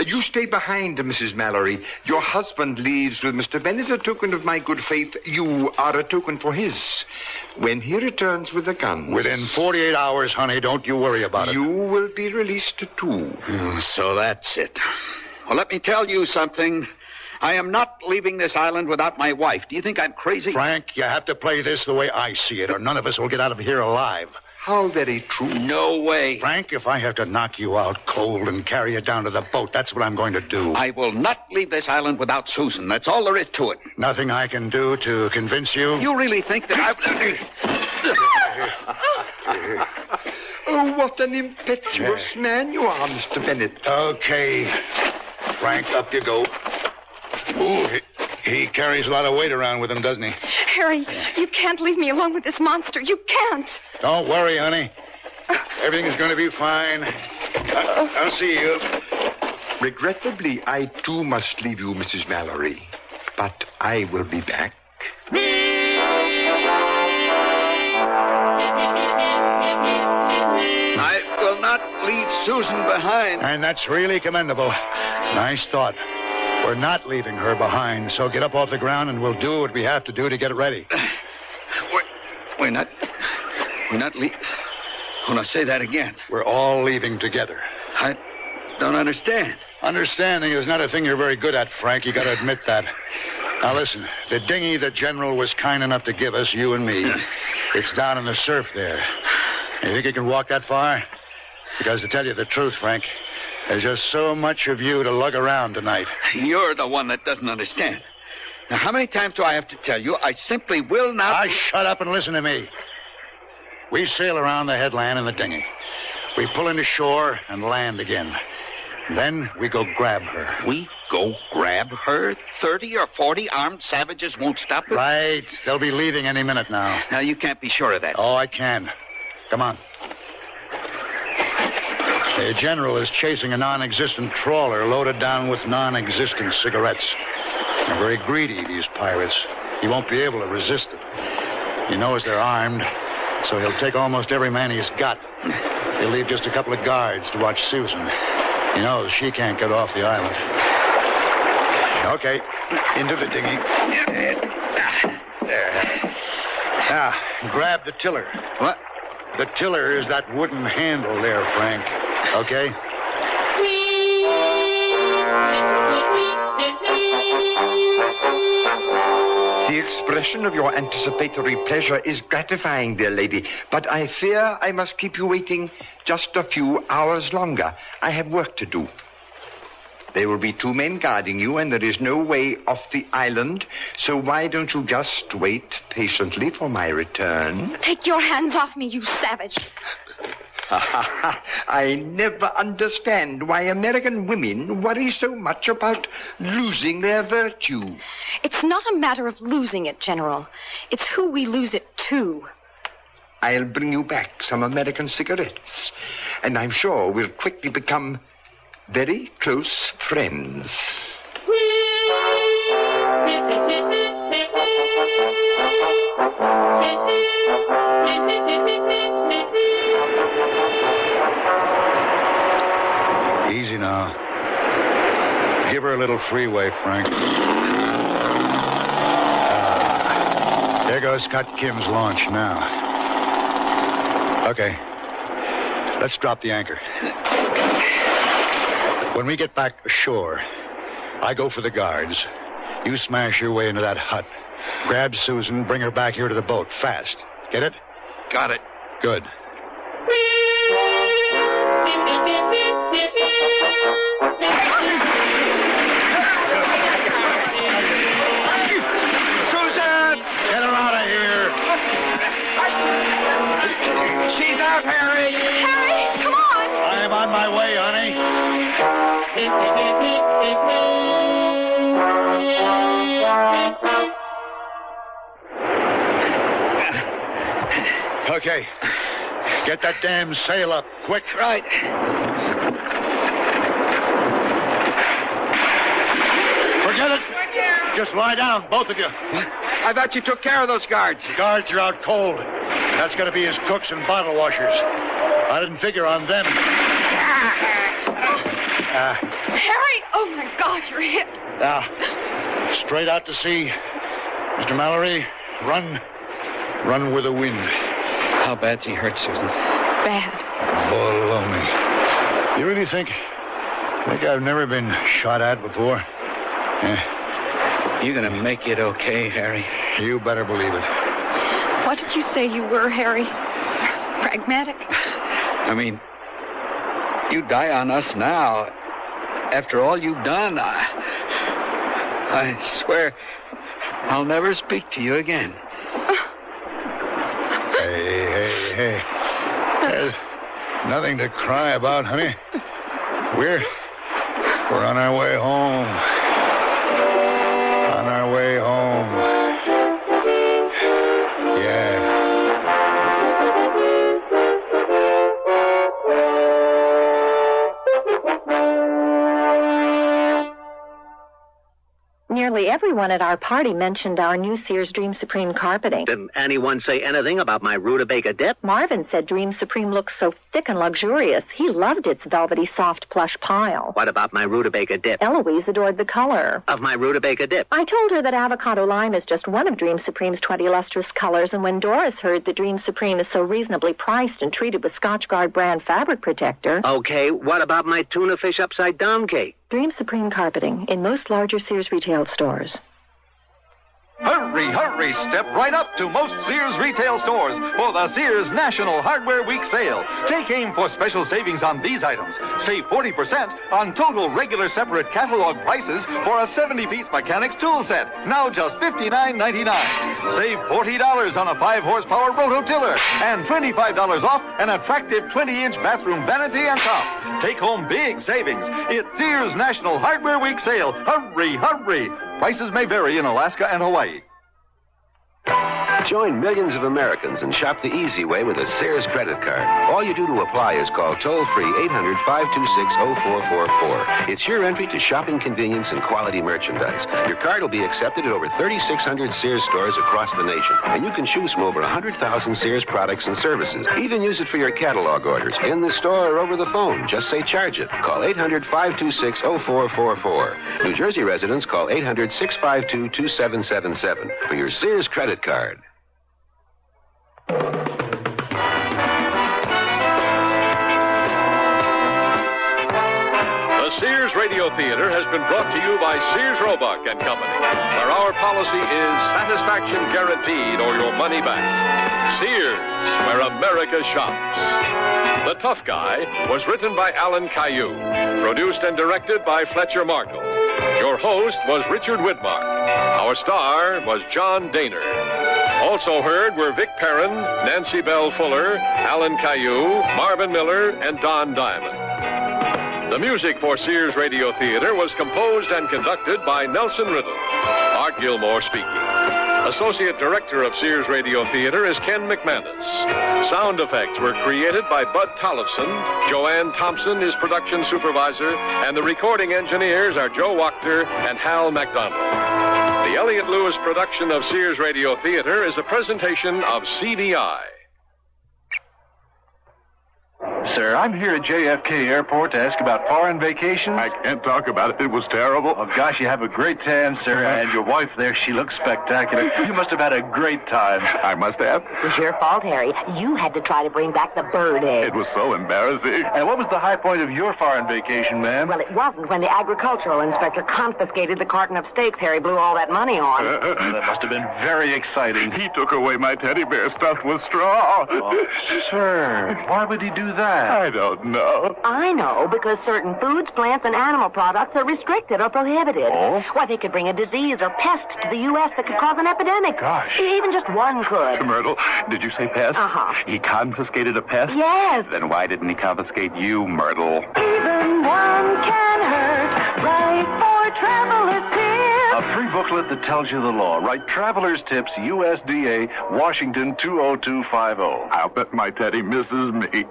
Speaker 20: You stay behind, Mrs. Mallory. Your husband leaves with Mr. Bennett a token of my good faith. You are a token for his. When he returns with the gun...
Speaker 3: Within 48 hours, honey, don't you worry about it.
Speaker 20: You will be released, too.
Speaker 11: So that's it. Well, let me tell you something. I am not leaving this island without my wife. Do you think I'm crazy?
Speaker 3: Frank, you have to play this the way I see it, or none of us will get out of here alive.
Speaker 20: How very true.
Speaker 11: No way.
Speaker 3: Frank, if I have to knock you out cold and carry you down to the boat, that's what I'm going to do.
Speaker 11: I will not leave this island without Susan. That's all there is to it.
Speaker 3: Nothing I can do to convince you?
Speaker 11: You really think that
Speaker 20: Oh, what an impetuous man you are, Mr. Bennett.
Speaker 3: Okay. Frank, up you go. Ooh, he carries a lot of weight around with him, doesn't he?
Speaker 12: Harry, you can't leave me alone with this monster. You can't.
Speaker 3: Don't worry, honey. Everything's going to be fine. I'll see you.
Speaker 20: Regrettably, I too must leave you, Mrs. Mallory. But I will be back.
Speaker 11: I will not leave Susan behind.
Speaker 3: And that's really commendable. Nice thought. We're not leaving her behind, so get up off the ground and we'll do what we have to do to get ready.
Speaker 11: We're not leaving. When I say that again.
Speaker 3: We're all leaving together.
Speaker 11: I don't understand.
Speaker 3: Understanding is not a thing you're very good at, Frank. You got to admit that. Now listen, the dinghy the General was kind enough to give us, you and me, it's down in the surf there. You think you can walk that far? Because to tell you the truth, Frank, there's just so much of you to lug around tonight.
Speaker 11: You're the one that doesn't understand. Now, how many times do I have to tell you? I simply will not...
Speaker 3: Shut up and listen to me. We sail around the headland in the dinghy. We pull into shore and land again. Then we go grab her.
Speaker 11: We go grab her? 30 or 40 armed savages won't stop us?
Speaker 3: Right. They'll be leaving any minute now.
Speaker 11: Now, you can't be sure of that.
Speaker 3: Oh, I can. Come on. The General is chasing a non-existent trawler loaded down with non-existent cigarettes. They're very greedy, these pirates. He won't be able to resist them. He knows they're armed, so he'll take almost every man he's got. He'll leave just a couple of guards to watch Susan. He knows she can't get off the island. Okay, into the dinghy. There. Now, grab the tiller.
Speaker 11: What?
Speaker 3: The tiller is that wooden handle there, Frank. Okay?
Speaker 20: The expression of your anticipatory pleasure is gratifying, dear lady, but I fear I must keep you waiting just a few hours longer. I have work to do. There will be 2 men guarding you, and there is no way off the island, so why don't you just wait patiently for my return?
Speaker 12: Take your hands off me, you savage.
Speaker 20: I never understand why American women worry so much about losing their virtue.
Speaker 12: It's not a matter of losing it, General. It's who we lose it to.
Speaker 20: I'll bring you back some American cigarettes, and I'm sure we'll quickly become very close friends.
Speaker 3: Easy now. Give her a little freeway, Frank. There goes Scott Kim's launch now. Okay. Let's drop the anchor. When we get back ashore, I go for the guards. You smash your way into that hut. Grab Susan, bring her back here to the boat. Fast. Get it?
Speaker 11: Got it.
Speaker 3: Good.
Speaker 11: Susan!
Speaker 3: Get her out of here.
Speaker 11: She's out, Harry!
Speaker 12: Harry, come on!
Speaker 3: I'm on my way, honey. Okay. Get that damn sail up, quick.
Speaker 11: Right.
Speaker 3: Just lie down, both of you.
Speaker 7: I thought you took care of those guards.
Speaker 3: The guards are out cold. That's going to be his cooks and bottle washers. I didn't figure on them.
Speaker 12: Harry! Oh, my God, you're hit.
Speaker 3: Now, straight out to sea. Mr. Mallory, run. Run with the wind.
Speaker 11: How bad's he hurt, Susan?
Speaker 12: Bad.
Speaker 3: Baloney. You really think I've never been shot at before?
Speaker 11: You gonna make it okay, Harry?
Speaker 3: You better believe it.
Speaker 12: What did you say you were, Harry? Pragmatic?
Speaker 11: I mean, you die on us now. After all you've done, I swear I'll never speak to you again.
Speaker 3: Hey. There's nothing to cry about, honey. We're on our way home. On our way home. Yeah.
Speaker 10: Nearly everyone at our party mentioned our new Sears Dream Supreme carpeting.
Speaker 6: Didn't anyone say anything about my rutabaga dip?
Speaker 10: Marvin said Dream Supreme looks so thick and luxurious. He loved its velvety, soft, plush pile.
Speaker 6: What about my rutabaga dip?
Speaker 10: Eloise adored the color
Speaker 6: Of my rutabaga dip.
Speaker 10: I told her that avocado lime is just one of Dream Supreme's 20 lustrous colors, and when Doris heard that Dream Supreme is so reasonably priced and treated with Scotchgard brand fabric protector...
Speaker 6: Okay, what about my tuna fish upside down cake?
Speaker 10: Dream Supreme carpeting in most larger Sears retail stores.
Speaker 21: Hurry, step right up to most Sears retail stores for the Sears National Hardware Week sale. Take aim for special savings on these items. Save 40% on total regular separate catalog prices for a 70-piece mechanics tool set. Now just $59.99. Save $40 on a 5-horsepower rototiller and $25 off an attractive 20-inch bathroom vanity and top. Take home big savings. It's Sears National Hardware Week sale. Hurry. Prices may vary in Alaska and Hawaii.
Speaker 17: Join millions of Americans and shop the easy way with a Sears credit card. All you do to apply is call toll-free 800-526-0444. It's your entry to shopping convenience and quality merchandise. Your card will be accepted at over 3,600 Sears stores across the nation. And you can choose from over 100,000 Sears products and services. Even use it for your catalog orders in the store or over the phone. Just say charge it. Call 800-526-0444. New Jersey residents call 800-652-2777 for your Sears credit card.
Speaker 2: The Sears Radio Theatre has been brought to you by Sears Roebuck and Company, where our policy is satisfaction guaranteed or your money back. Sears, where America shops. The Tough Guy was written by Alan Caillou, produced and directed by Fletcher Markle. Your host was Richard Widmark. Our star was John Daner. Also heard were Vic Perrin, Nancy Bell Fuller, Alan Caillou, Marvin Miller, and Don Diamond. The music for Sears Radio Theatre was composed and conducted by Nelson Riddle. Art Gilmore speaking. Associate Director of Sears Radio Theatre is Ken McManus. Sound effects were created by Bud Tollefson. Joanne Thompson is production supervisor, and the recording engineers are Joe Wachter and Hal MacDonald. The Elliott Lewis production of Sears Radio Theatre is a presentation of CVI.
Speaker 1: Sir, I'm here at JFK Airport to ask about foreign vacations.
Speaker 22: I can't talk about it. It was terrible.
Speaker 1: Oh, gosh, you have a great tan, sir. And your wife there, she looks spectacular. You must have had a great time.
Speaker 22: I must have.
Speaker 23: It was your fault, Harry. You had to try to bring back the bird egg.
Speaker 22: It was so embarrassing.
Speaker 1: And what was the high point of your foreign vacation, ma'am?
Speaker 23: Well, it wasn't when the agricultural inspector confiscated the carton of steaks Harry blew all that money on.
Speaker 1: That must have been very exciting.
Speaker 22: He took away my teddy bear stuffed with straw.
Speaker 1: Oh, sir, why would he do that?
Speaker 22: I don't know.
Speaker 23: I know, because certain foods, plants, and animal products are restricted or prohibited.
Speaker 1: Oh?
Speaker 23: Why, they could bring a disease or pest to the U.S. that could cause an epidemic.
Speaker 1: Gosh.
Speaker 23: Even just one could.
Speaker 22: Myrtle, did you say pest?
Speaker 23: Uh-huh.
Speaker 22: He confiscated a pest?
Speaker 23: Yes.
Speaker 22: Then why didn't he confiscate you, Myrtle?
Speaker 23: Even one can hurt, right for traveler's tips.
Speaker 1: A free booklet that tells you the law. Write Traveler's Tips, USDA, Washington 20250.
Speaker 22: I'll bet my teddy misses me.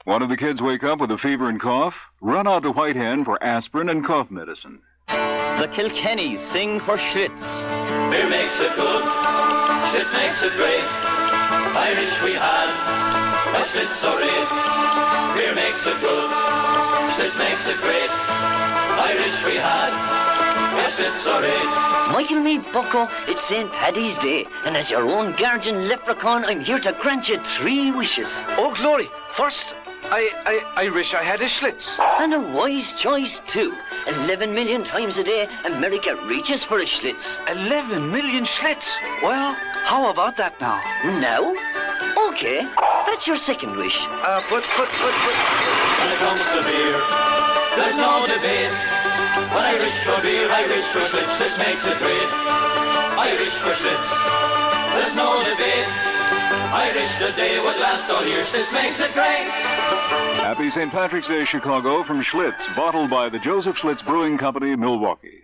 Speaker 18: One of the kids wake up with a fever and cough? Run out to White Hen for aspirin and cough medicine.
Speaker 4: The Kilkennys sing for Schlitz.
Speaker 5: Beer makes it good, Schlitz makes it great. Irish we had, a Schlitz so red. Beer makes it good, Schlitz makes it great. Irish we had, a Schlitz so red.
Speaker 14: Michael me bucko, it's St. Paddy's Day, and as your own guardian leprechaun, I'm here to grant you 3 wishes.
Speaker 24: Oh, glory. First, I wish I had a Schlitz.
Speaker 14: And a wise choice, too. 11 million times a day, America reaches for a Schlitz.
Speaker 24: 11 million Schlitz? Well, how about that now?
Speaker 14: Now? Okay, that's your second wish.
Speaker 24: But.
Speaker 5: When it comes to beer, there's no debate. When I wish for beer, I wish for Schlitz. Schlitz makes it great. I wish for Schlitz. There's no debate. I wish the day would last all year. Schlitz makes it great.
Speaker 18: Happy St. Patrick's Day, Chicago, from Schlitz, bottled by the Joseph Schlitz Brewing Company, Milwaukee.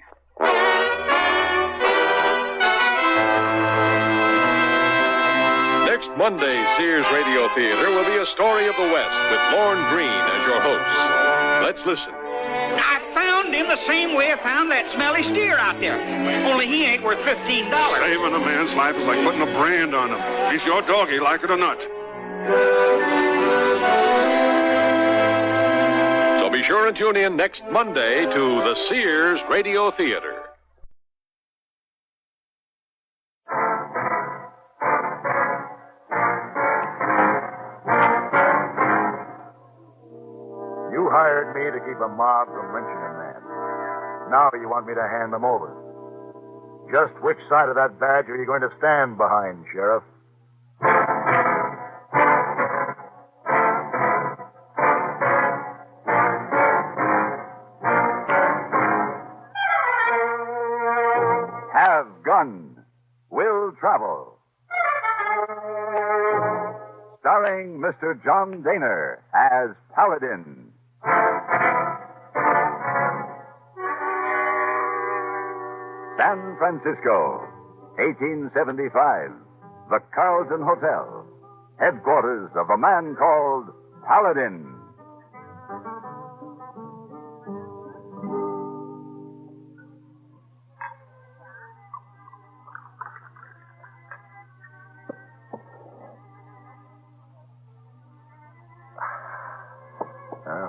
Speaker 2: Next Monday, Sears Radio Theatre will be a story of the West with Lorne Green as your host. Let's listen.
Speaker 13: I found him the same way I found that smelly steer out there. Only he ain't worth $15.
Speaker 22: Saving a man's life is like putting a brand on him. He's your doggy, like it or not.
Speaker 2: So be sure and tune in next Monday to the Sears Radio Theatre.
Speaker 3: You hired me to keep a mob from lynching a man. Now you want me to hand them over. Just which side of that badge are you going to stand behind, Sheriff? Have Gun. Will Travel. Starring Mr. John Daner as Paladin. San Francisco, 1875. The Carlton Hotel. Headquarters of a man called Paladin.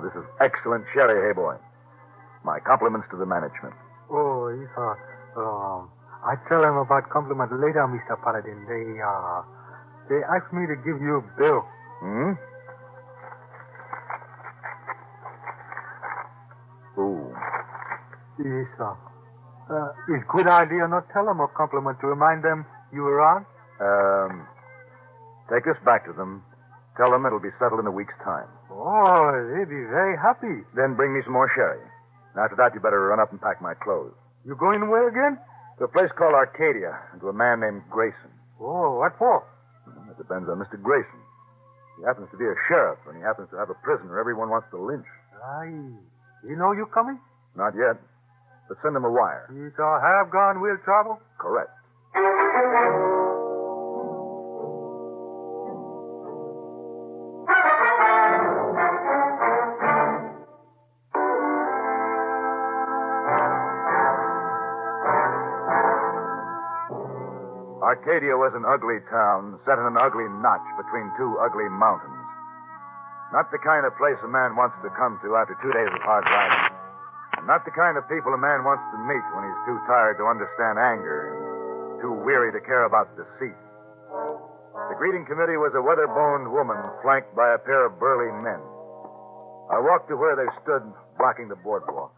Speaker 3: This is excellent sherry, hey boy. My compliments to the management.
Speaker 25: Oh, I tell them about compliment later, Mr. Paladin. They asked me to give you a bill.
Speaker 3: Hmm? Ooh.
Speaker 25: Yes, sir. It's good idea not tell them a compliment to remind them you were on.
Speaker 3: Take this back to them. Tell them it'll be settled in a week's time.
Speaker 25: Oh, they'd be very happy.
Speaker 3: Then bring me some more sherry. After that, you better run up and pack my clothes.
Speaker 25: You going where again?
Speaker 3: To a place called Arcadia, and to a man named Grayson.
Speaker 25: Oh, what for?
Speaker 3: Well, it depends on Mr. Grayson. He happens to be a sheriff, and he happens to have a prisoner everyone wants to lynch.
Speaker 25: Aye. You know you coming?
Speaker 3: Not yet. But send him a wire.
Speaker 25: You shall have gone, will travel?
Speaker 3: Correct. Arcadia was an ugly town set in an ugly notch between two ugly mountains. Not the kind of place a man wants to come to after 2 days of hard riding. And not the kind of people a man wants to meet when he's too tired to understand anger and too weary to care about deceit. The greeting committee was a weather-boned woman flanked by a pair of burly men. I walked to where they stood, blocking the boardwalk.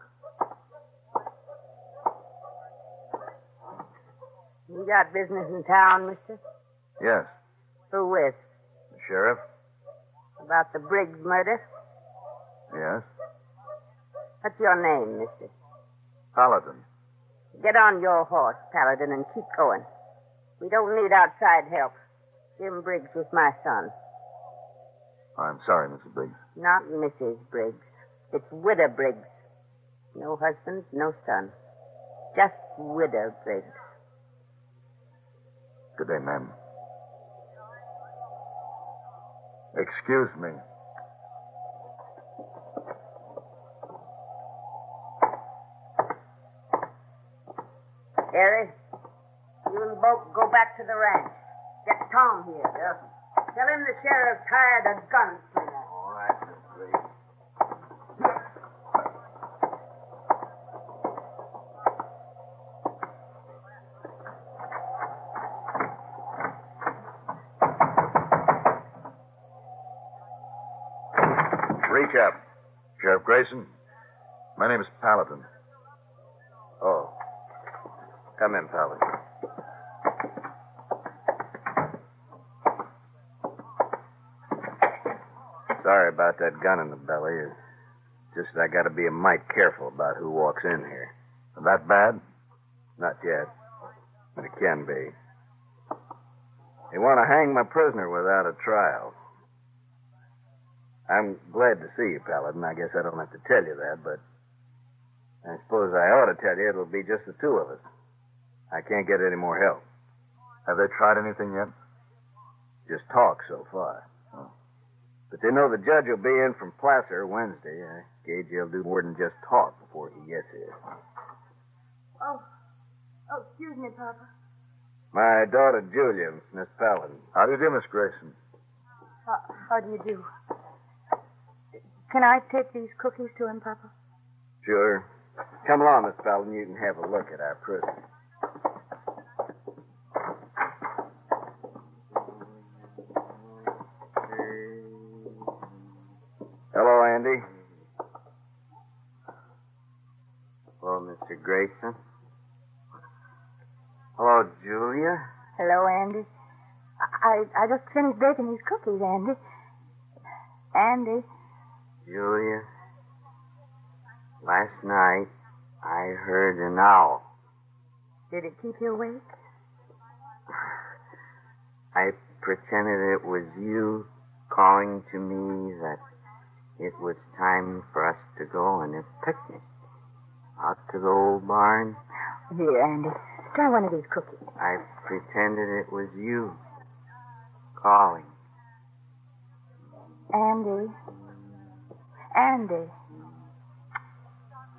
Speaker 26: You got business in town, mister?
Speaker 3: Yes.
Speaker 26: Who with?
Speaker 3: The sheriff?
Speaker 26: About the Briggs murder?
Speaker 3: Yes.
Speaker 26: What's your name, mister?
Speaker 3: Paladin.
Speaker 26: Get on your horse, Paladin, and keep going. We don't need outside help. Jim Briggs was my son.
Speaker 3: I'm sorry, Mrs. Briggs.
Speaker 26: Not Mrs. Briggs. It's Widow Briggs. No husband, no son. Just Widow Briggs.
Speaker 3: Good day, ma'am. Excuse me.
Speaker 26: Harry, you and the boat go back to the ranch. Get Tom here. Yes. Tell him the sheriff's hired a gunslinger.
Speaker 3: All right, Miss Briggs. Recap. Sheriff Grayson, my name is Paladin.
Speaker 7: Oh. Come in, Paladin. Sorry about that gun in the belly. It's just I gotta be a mite careful about who walks in here.
Speaker 3: That bad?
Speaker 7: Not yet, but it can be. They want to hang my prisoner without a trial. I'm glad to see you, Paladin. I guess I don't have to tell you that, but I suppose I ought to tell you it'll be just the two of us. I can't get any more help.
Speaker 3: Have they tried anything yet?
Speaker 7: Just talk so far.
Speaker 3: Oh.
Speaker 7: But they know the judge will be in from Placer Wednesday. I gauge he'll do more than just talk before he gets here.
Speaker 8: Oh, excuse me, Papa.
Speaker 7: My daughter, Julia, Miss Paladin.
Speaker 3: How do you do, Miss Grayson?
Speaker 8: How do you do? Can I take these cookies to him, Papa?
Speaker 7: Sure. Come along, Miss Paladin. You can have a look at our prisoner. Hello, Andy. Hello, Mr. Grayson. Hello, Julia.
Speaker 8: Hello, Andy. I just finished baking these cookies, Andy. Andy.
Speaker 7: Julia, last night I heard an owl.
Speaker 8: Did it keep you awake?
Speaker 7: I pretended it was you calling to me that it was time for us to go on a picnic out to the old barn.
Speaker 8: Here, Andy, try one of these cookies.
Speaker 7: I pretended it was you calling.
Speaker 8: Andy. Andy.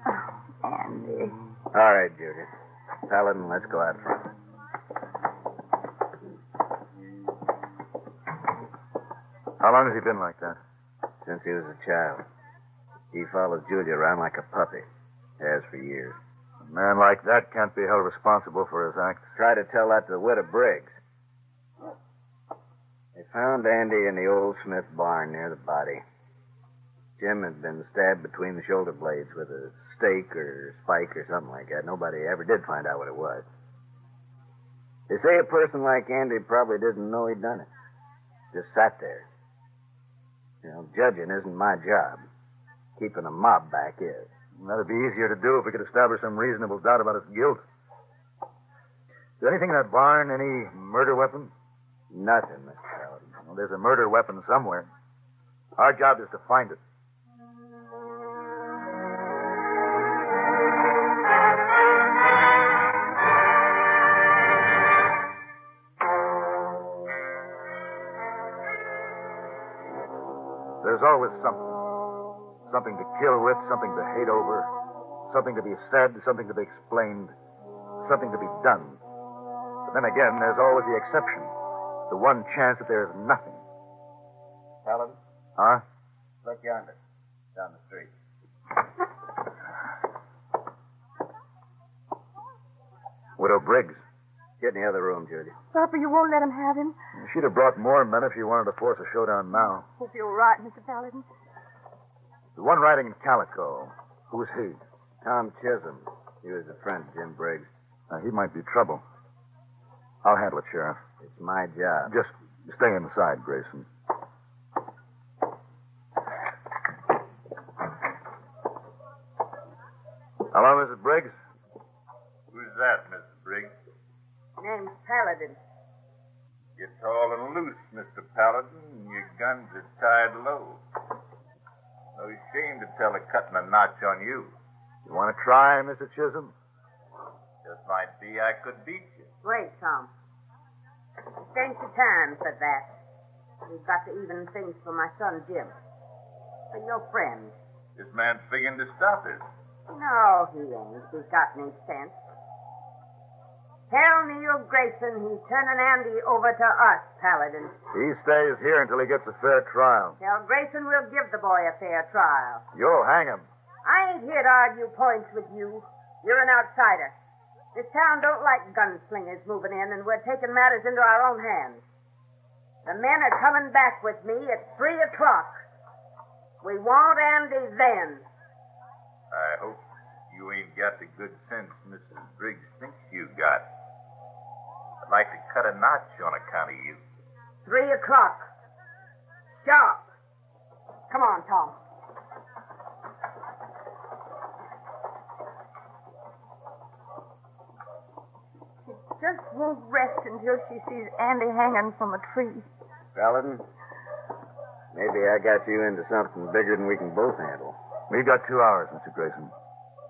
Speaker 8: Oh, Andy.
Speaker 7: All right, Julia. Paladin, let's go out front.
Speaker 3: How long has he been like that?
Speaker 7: Since he was a child. He follows Julia around like a puppy. Has for years.
Speaker 3: A man like that can't be held responsible for his acts.
Speaker 7: Try to tell that to the widow Briggs. They found Andy in the old Smith barn near the body. Jim had been stabbed between the shoulder blades with a stake or spike or something like that. Nobody ever did find out what it was. They say a person like Andy probably didn't know he'd done it. Just sat there. You know, judging isn't my job. Keeping a mob back is.
Speaker 3: That'd be easier to do if we could establish some reasonable doubt about his guilt. Is there anything in that barn? Any murder weapon?
Speaker 7: Nothing, Mr. Paladin.
Speaker 3: Well, there's a murder weapon somewhere. Our job is to find it. There's always something. Something to kill with, something to hate over, something to be said, something to be explained, something to be done. But then again, there's always the exception. The one chance that there's nothing.
Speaker 7: Paladin?
Speaker 3: Huh?
Speaker 7: Look yonder, down the street.
Speaker 3: Widow Briggs.
Speaker 7: Get in the other room, Julia.
Speaker 8: Papa, you won't let him have him?
Speaker 3: She'd have brought more men if she wanted to force a showdown now.
Speaker 8: Hope you're right, Mr. Paladin.
Speaker 3: The one riding in calico. Who's he?
Speaker 7: Tom Chisholm. He was a friend of Jim Briggs.
Speaker 3: He might be trouble. I'll handle it, Sheriff.
Speaker 7: It's my job.
Speaker 3: Just stay inside, Grayson. Hello, Mrs. Briggs?
Speaker 9: Who's that, Mrs. Briggs?
Speaker 26: Name's Paladin.
Speaker 9: You're tall and loose, Mr. Paladin, and your guns are tied low. No shame to tell of cutting a notch on you.
Speaker 3: You want to try, Mr. Chisholm?
Speaker 9: Just might be I could beat you.
Speaker 26: Wait, Tom. It ain't the time for that. We've got to even things for my son, Jim. For your friend.
Speaker 9: This man's figuring to stop us.
Speaker 26: No, he ain't. He's got any sense. Tell Neil Grayson he's turning Andy over to us, Paladin.
Speaker 3: He stays here until he gets a fair trial.
Speaker 26: Tell Grayson we'll give the boy a fair trial.
Speaker 3: You'll hang him.
Speaker 26: I ain't here to argue points with you. You're an outsider. This town don't like gunslingers moving in, and we're taking matters into our own hands. The men are coming back with me at 3 o'clock. We want Andy then.
Speaker 9: I hope you ain't got the good sense Mrs. Briggs thinks you got. I'd like to cut a notch on account of you.
Speaker 26: 3 o'clock. Sharp. Come on, Tom.
Speaker 8: She just won't rest until she sees Andy hanging from a tree.
Speaker 11: Paladin, maybe I got you into something bigger than we can both handle.
Speaker 3: We've got 2 hours, Mr. Grayson.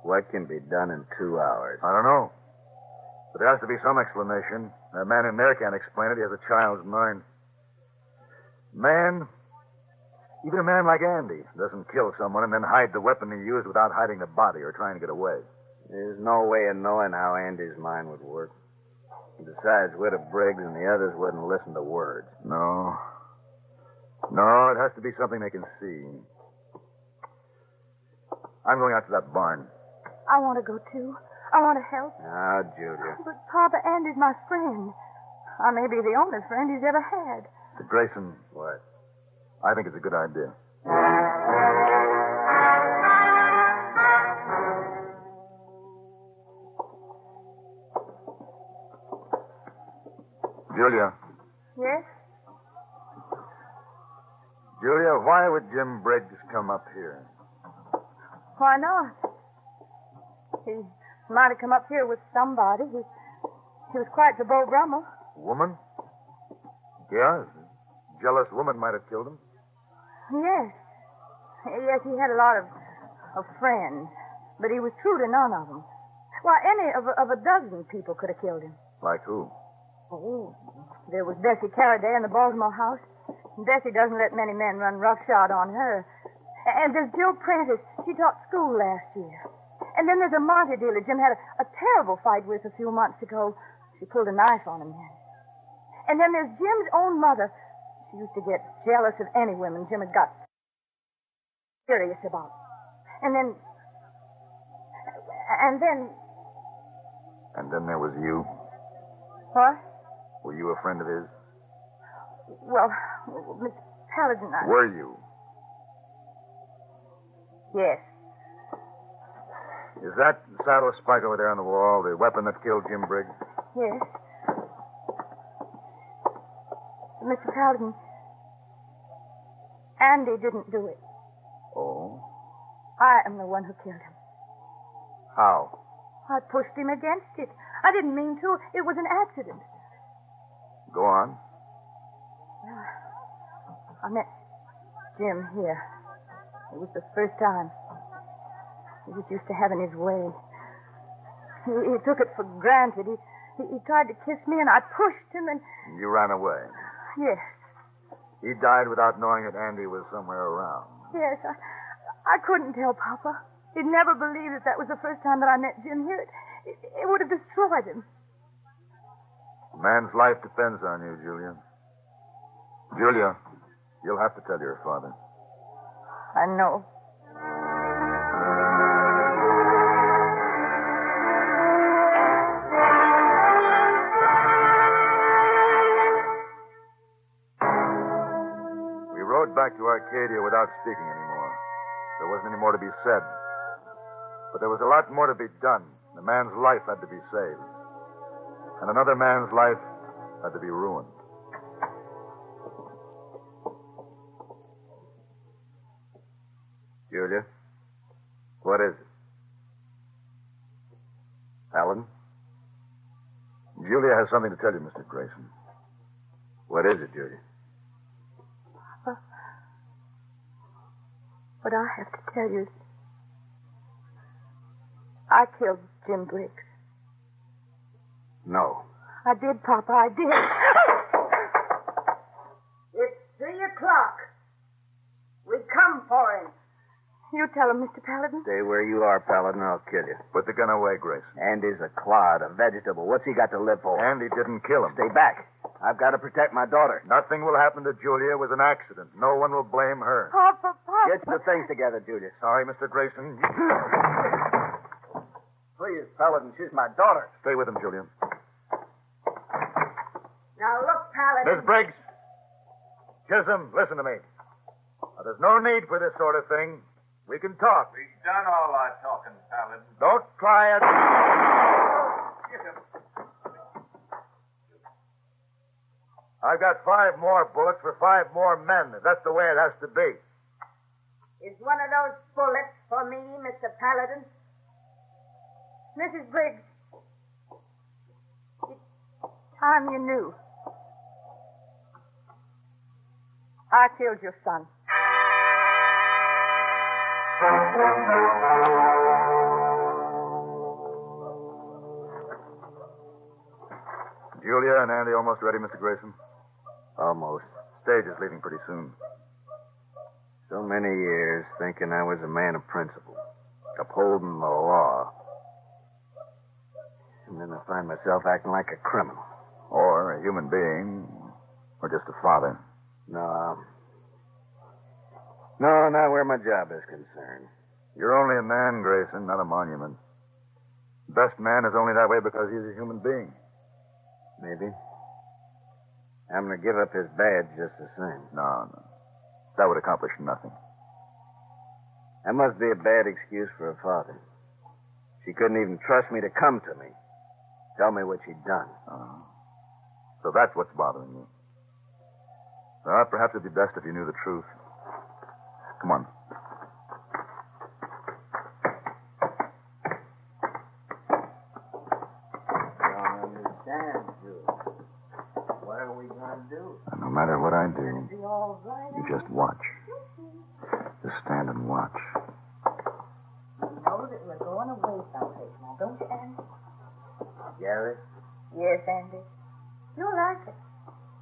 Speaker 11: What can be done in 2 hours?
Speaker 3: I don't know. But there has to be some explanation. That man in there can't explain it. He has a child's mind. Even a man like Andy doesn't kill someone and then hide the weapon he used without hiding the body or trying to get away.
Speaker 11: There's no way of knowing how Andy's mind would work. Besides, Widow Briggs and the others wouldn't listen to words.
Speaker 3: No, it has to be something they can see. I'm going out to that barn.
Speaker 8: I want to go, too. I want to help.
Speaker 11: Ah, Julia.
Speaker 8: But, Papa, Andy's my friend. I may be the only friend he's ever had.
Speaker 3: Mr. Grayson.
Speaker 11: What?
Speaker 3: I think it's a good idea. Julia.
Speaker 8: Yes?
Speaker 3: Julia, why would Jim Briggs come up here?
Speaker 8: Why not? He might have come up here with somebody. He was quite the Beau Brummel.
Speaker 3: Woman? Yeah, a jealous woman might have killed him.
Speaker 8: Yes. Yes, he had a lot of friends, but he was true to none of them. Why, any of a dozen people could have killed him.
Speaker 3: Like who?
Speaker 8: Oh, there was Bessie Carradine in the Baltimore house. Bessie doesn't let many men run roughshod on her. And there's Jill Prentice. She taught school last year. And then there's a Monte dealer Jim had a terrible fight with a few months ago. She pulled a knife on him then. And then there's Jim's own mother. She used to get jealous of any women Jim had got serious about. And then
Speaker 3: there was you.
Speaker 8: What?
Speaker 3: Were you a friend of his?
Speaker 8: Well, Miss Paladin,
Speaker 3: Were you?
Speaker 8: Yes.
Speaker 3: Is that saddle spike over there on the wall the weapon that killed Jim Briggs?
Speaker 8: Yes. Mr. Paladin, Andy didn't do it.
Speaker 3: Oh?
Speaker 8: I am the one who killed him.
Speaker 3: How?
Speaker 8: I pushed him against it. I didn't mean to. It was an accident.
Speaker 3: Go on.
Speaker 8: I met Jim here. It was the first time. He was used to having his way. He took it for granted. He tried to kiss me, and I pushed him, and...
Speaker 3: You ran away.
Speaker 8: Yes.
Speaker 3: He died without knowing that Andy was somewhere around.
Speaker 8: Yes, I couldn't tell Papa. He'd never believe that was the first time that I met Jim here. It would have destroyed him.
Speaker 3: A man's life depends on you, Julia. Julia, you'll have to tell your father.
Speaker 8: I know.
Speaker 3: We rode back to Arcadia without speaking anymore. There wasn't any more to be said. But there was a lot more to be done. The man's life had to be saved. And another man's life had to be ruined. Julia, what is it? Alan? Julia has something to tell you, Mr. Grayson. What is it, Julia?
Speaker 8: What I have to tell you is I killed Jim Briggs.
Speaker 3: No.
Speaker 8: I did, Papa, I did.
Speaker 26: It's 3 o'clock. We come for him.
Speaker 8: You tell him, Mr. Paladin.
Speaker 11: Stay where you are, Paladin, or I'll kill you.
Speaker 3: Put the gun away, Grayson.
Speaker 11: Andy's a clod, a vegetable. What's he got to live for?
Speaker 3: Andy didn't kill him.
Speaker 11: Stay back. I've got to protect my daughter.
Speaker 3: Nothing will happen to Julia. It was an accident. No one will blame her.
Speaker 8: Papa.
Speaker 11: Get your things together, Julia.
Speaker 3: Sorry, Mr. Grayson.
Speaker 11: Please, Paladin, she's my daughter.
Speaker 3: Stay with him, Julia.
Speaker 26: Now, look, Paladin.
Speaker 3: Miss Briggs. Chisholm, listen to me. Now, there's no need for this sort of thing. We can talk.
Speaker 9: We've done all our talking, Paladin.
Speaker 3: Don't try it.
Speaker 9: Get him.
Speaker 3: I've got 5 more bullets for 5 more men. That's the way it has to be.
Speaker 26: Is one of those bullets for me, Mr. Paladin?
Speaker 8: Mrs. Briggs. It's time you knew. I killed your son.
Speaker 3: Julia and Andy almost ready, Mr. Grayson?
Speaker 11: Almost.
Speaker 3: Stage is leaving pretty soon.
Speaker 11: So many years thinking I was a man of principle, upholding the law. And then I find myself acting like a criminal.
Speaker 3: Or a human being. Or just a father.
Speaker 11: No, not where my job is concerned.
Speaker 3: You're only a man, Grayson, not a monument. The best man is only that way because he's a human being.
Speaker 11: Maybe. I'm going to give up his badge just the same.
Speaker 3: No. That would accomplish nothing.
Speaker 11: That must be a bad excuse for a father. She couldn't even trust me to come to me. Tell me what she'd done.
Speaker 3: Oh. So that's what's bothering you. Well, perhaps it'd be best if you knew the truth. Come on.
Speaker 11: I don't understand, Julie. What are we going to do?
Speaker 3: No matter what I do,
Speaker 8: Be all right.
Speaker 3: you just watch. Just stand and watch.
Speaker 8: You know that we're going away someplace now, don't you, Andy?
Speaker 11: Gary?
Speaker 8: Yes, Andy. You'll like it.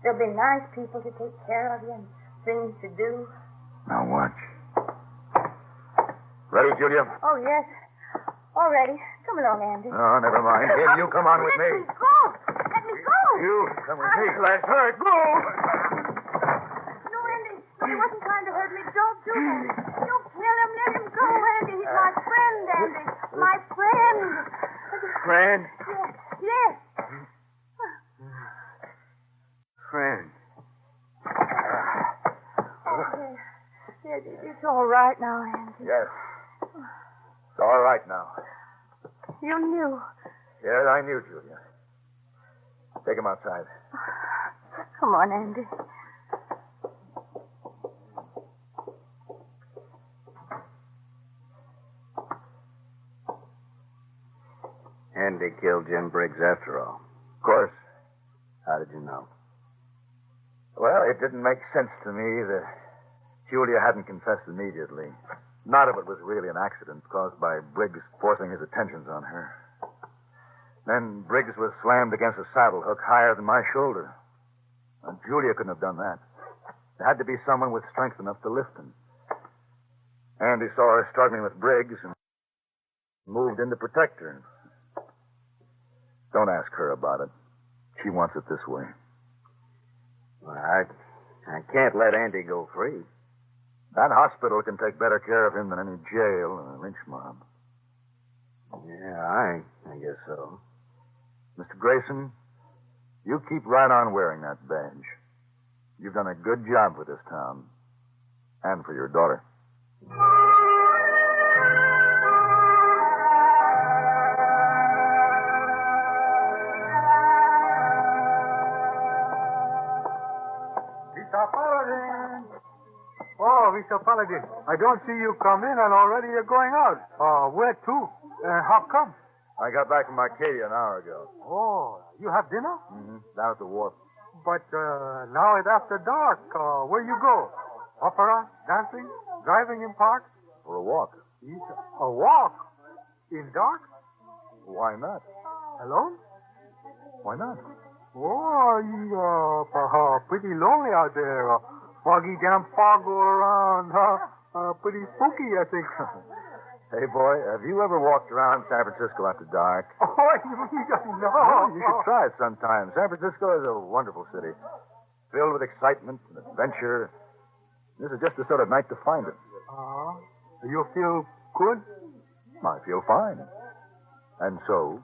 Speaker 8: There'll be nice people to take care of you and things to do.
Speaker 3: Now watch. Ready, Julia?
Speaker 8: Oh, yes. All ready. Come along, Andy.
Speaker 3: Oh, never mind. Here, you come on with me.
Speaker 8: Let me go. Let me go.
Speaker 3: You come with me. Let her go.
Speaker 8: No, Andy. No, he wasn't trying to hurt me. Don't do that. Don't kill him. Let him go, Andy. He's my friend, Andy. My friend.
Speaker 11: Friend?
Speaker 8: Yes.
Speaker 11: Friend.
Speaker 8: Yes, it's all right now, Andy.
Speaker 3: Yes. It's all right now.
Speaker 8: You knew.
Speaker 3: Yes, I knew, Julia. Take him outside.
Speaker 8: Come on, Andy.
Speaker 11: Andy killed Jim Briggs after all.
Speaker 3: Of course.
Speaker 11: How did you know?
Speaker 3: Well, it didn't make sense to me that Julia hadn't confessed immediately. None of it was really an accident caused by Briggs forcing his attentions on her. Then Briggs was slammed against a saddle hook higher than my shoulder. And Julia couldn't have done that. There had to be someone with strength enough to lift him. Andy saw her struggling with Briggs and moved in to protect her. Don't ask her about it. She wants it this way.
Speaker 11: Well, I can't let Andy go free.
Speaker 3: That hospital can take better care of him than any jail or a lynch mob.
Speaker 11: Yeah, I guess so.
Speaker 3: Mr. Grayson, you keep right on wearing that badge. You've done a good job for this town. And for your daughter.
Speaker 25: Mr. Paladin! Oh, Mr. Paladin, I don't see you come in and already you're going out. Where to? How come?
Speaker 3: I got back from Arcadia an hour ago.
Speaker 25: Oh, you have dinner?
Speaker 3: Mm-hmm. Down at the wharf.
Speaker 25: But now it's after dark. Where you go? Opera? Dancing? Driving in parks?
Speaker 3: For a walk.
Speaker 25: A walk? In dark?
Speaker 3: Why not?
Speaker 25: Alone?
Speaker 3: Why not?
Speaker 25: Oh, you're pretty lonely out there. Foggy damn fog all around, huh? Pretty spooky, I think.
Speaker 6: Hey, boy, have you ever walked around San Francisco after dark?
Speaker 25: Oh, no.
Speaker 6: Well, you should try it sometime. San Francisco is a wonderful city, filled with excitement and adventure. This is just the sort of night to find it.
Speaker 25: You feel good?
Speaker 6: I feel fine. And so,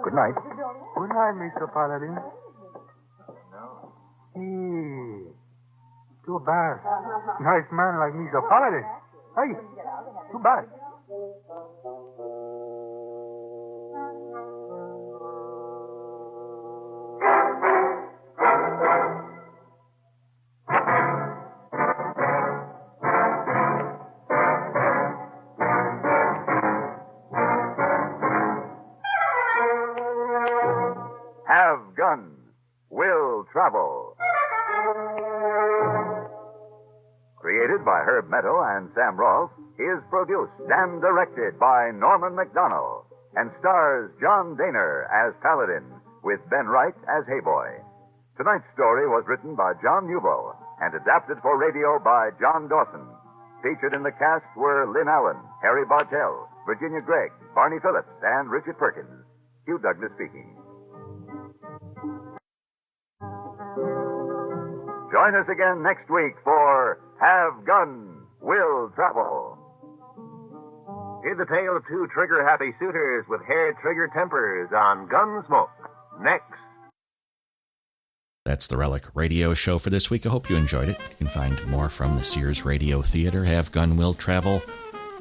Speaker 6: good night.
Speaker 25: Good night, Mr. Paladin. Hey, too bad. Nice man like Mr. Paladin. Hey, too bad.
Speaker 1: Have Guns, Will Travel. Created by Herb Meadow and Sam Rolfe, is produced and directed by Norman McDonnell, and stars John Daner as Paladin, with Ben Wright as Hayboy. Tonight's story was written by John Newbo and adapted for radio by John Dawson. Featured in the cast were Lynn Allen, Harry Bartell, Virginia Gregg, Barney Phillips, and Richard Perkins. Hugh Douglas speaking. Join us again next week for Have Guns, Will Travel. Hear the tale of two trigger-happy suitors with hair-trigger tempers on Gunsmoke. Next.
Speaker 12: That's the Relic Radio Show for this week. I hope you enjoyed it. You can find more from the Sears Radio Theatre, Have Gun, Will Travel,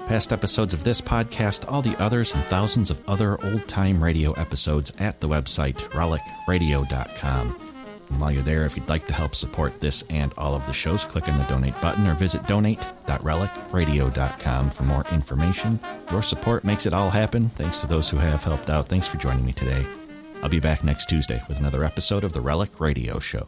Speaker 12: past episodes of this podcast, all the others, and thousands of other old-time radio episodes at the website relicradio.com. And while you're there, if you'd like to help support this and all of the shows, click on the donate button or visit donate.relicradio.com for more information. Your support makes it all happen. Thanks to those who have helped out. Thanks for joining me today. I'll be back next Tuesday with another episode of the Relic Radio Show.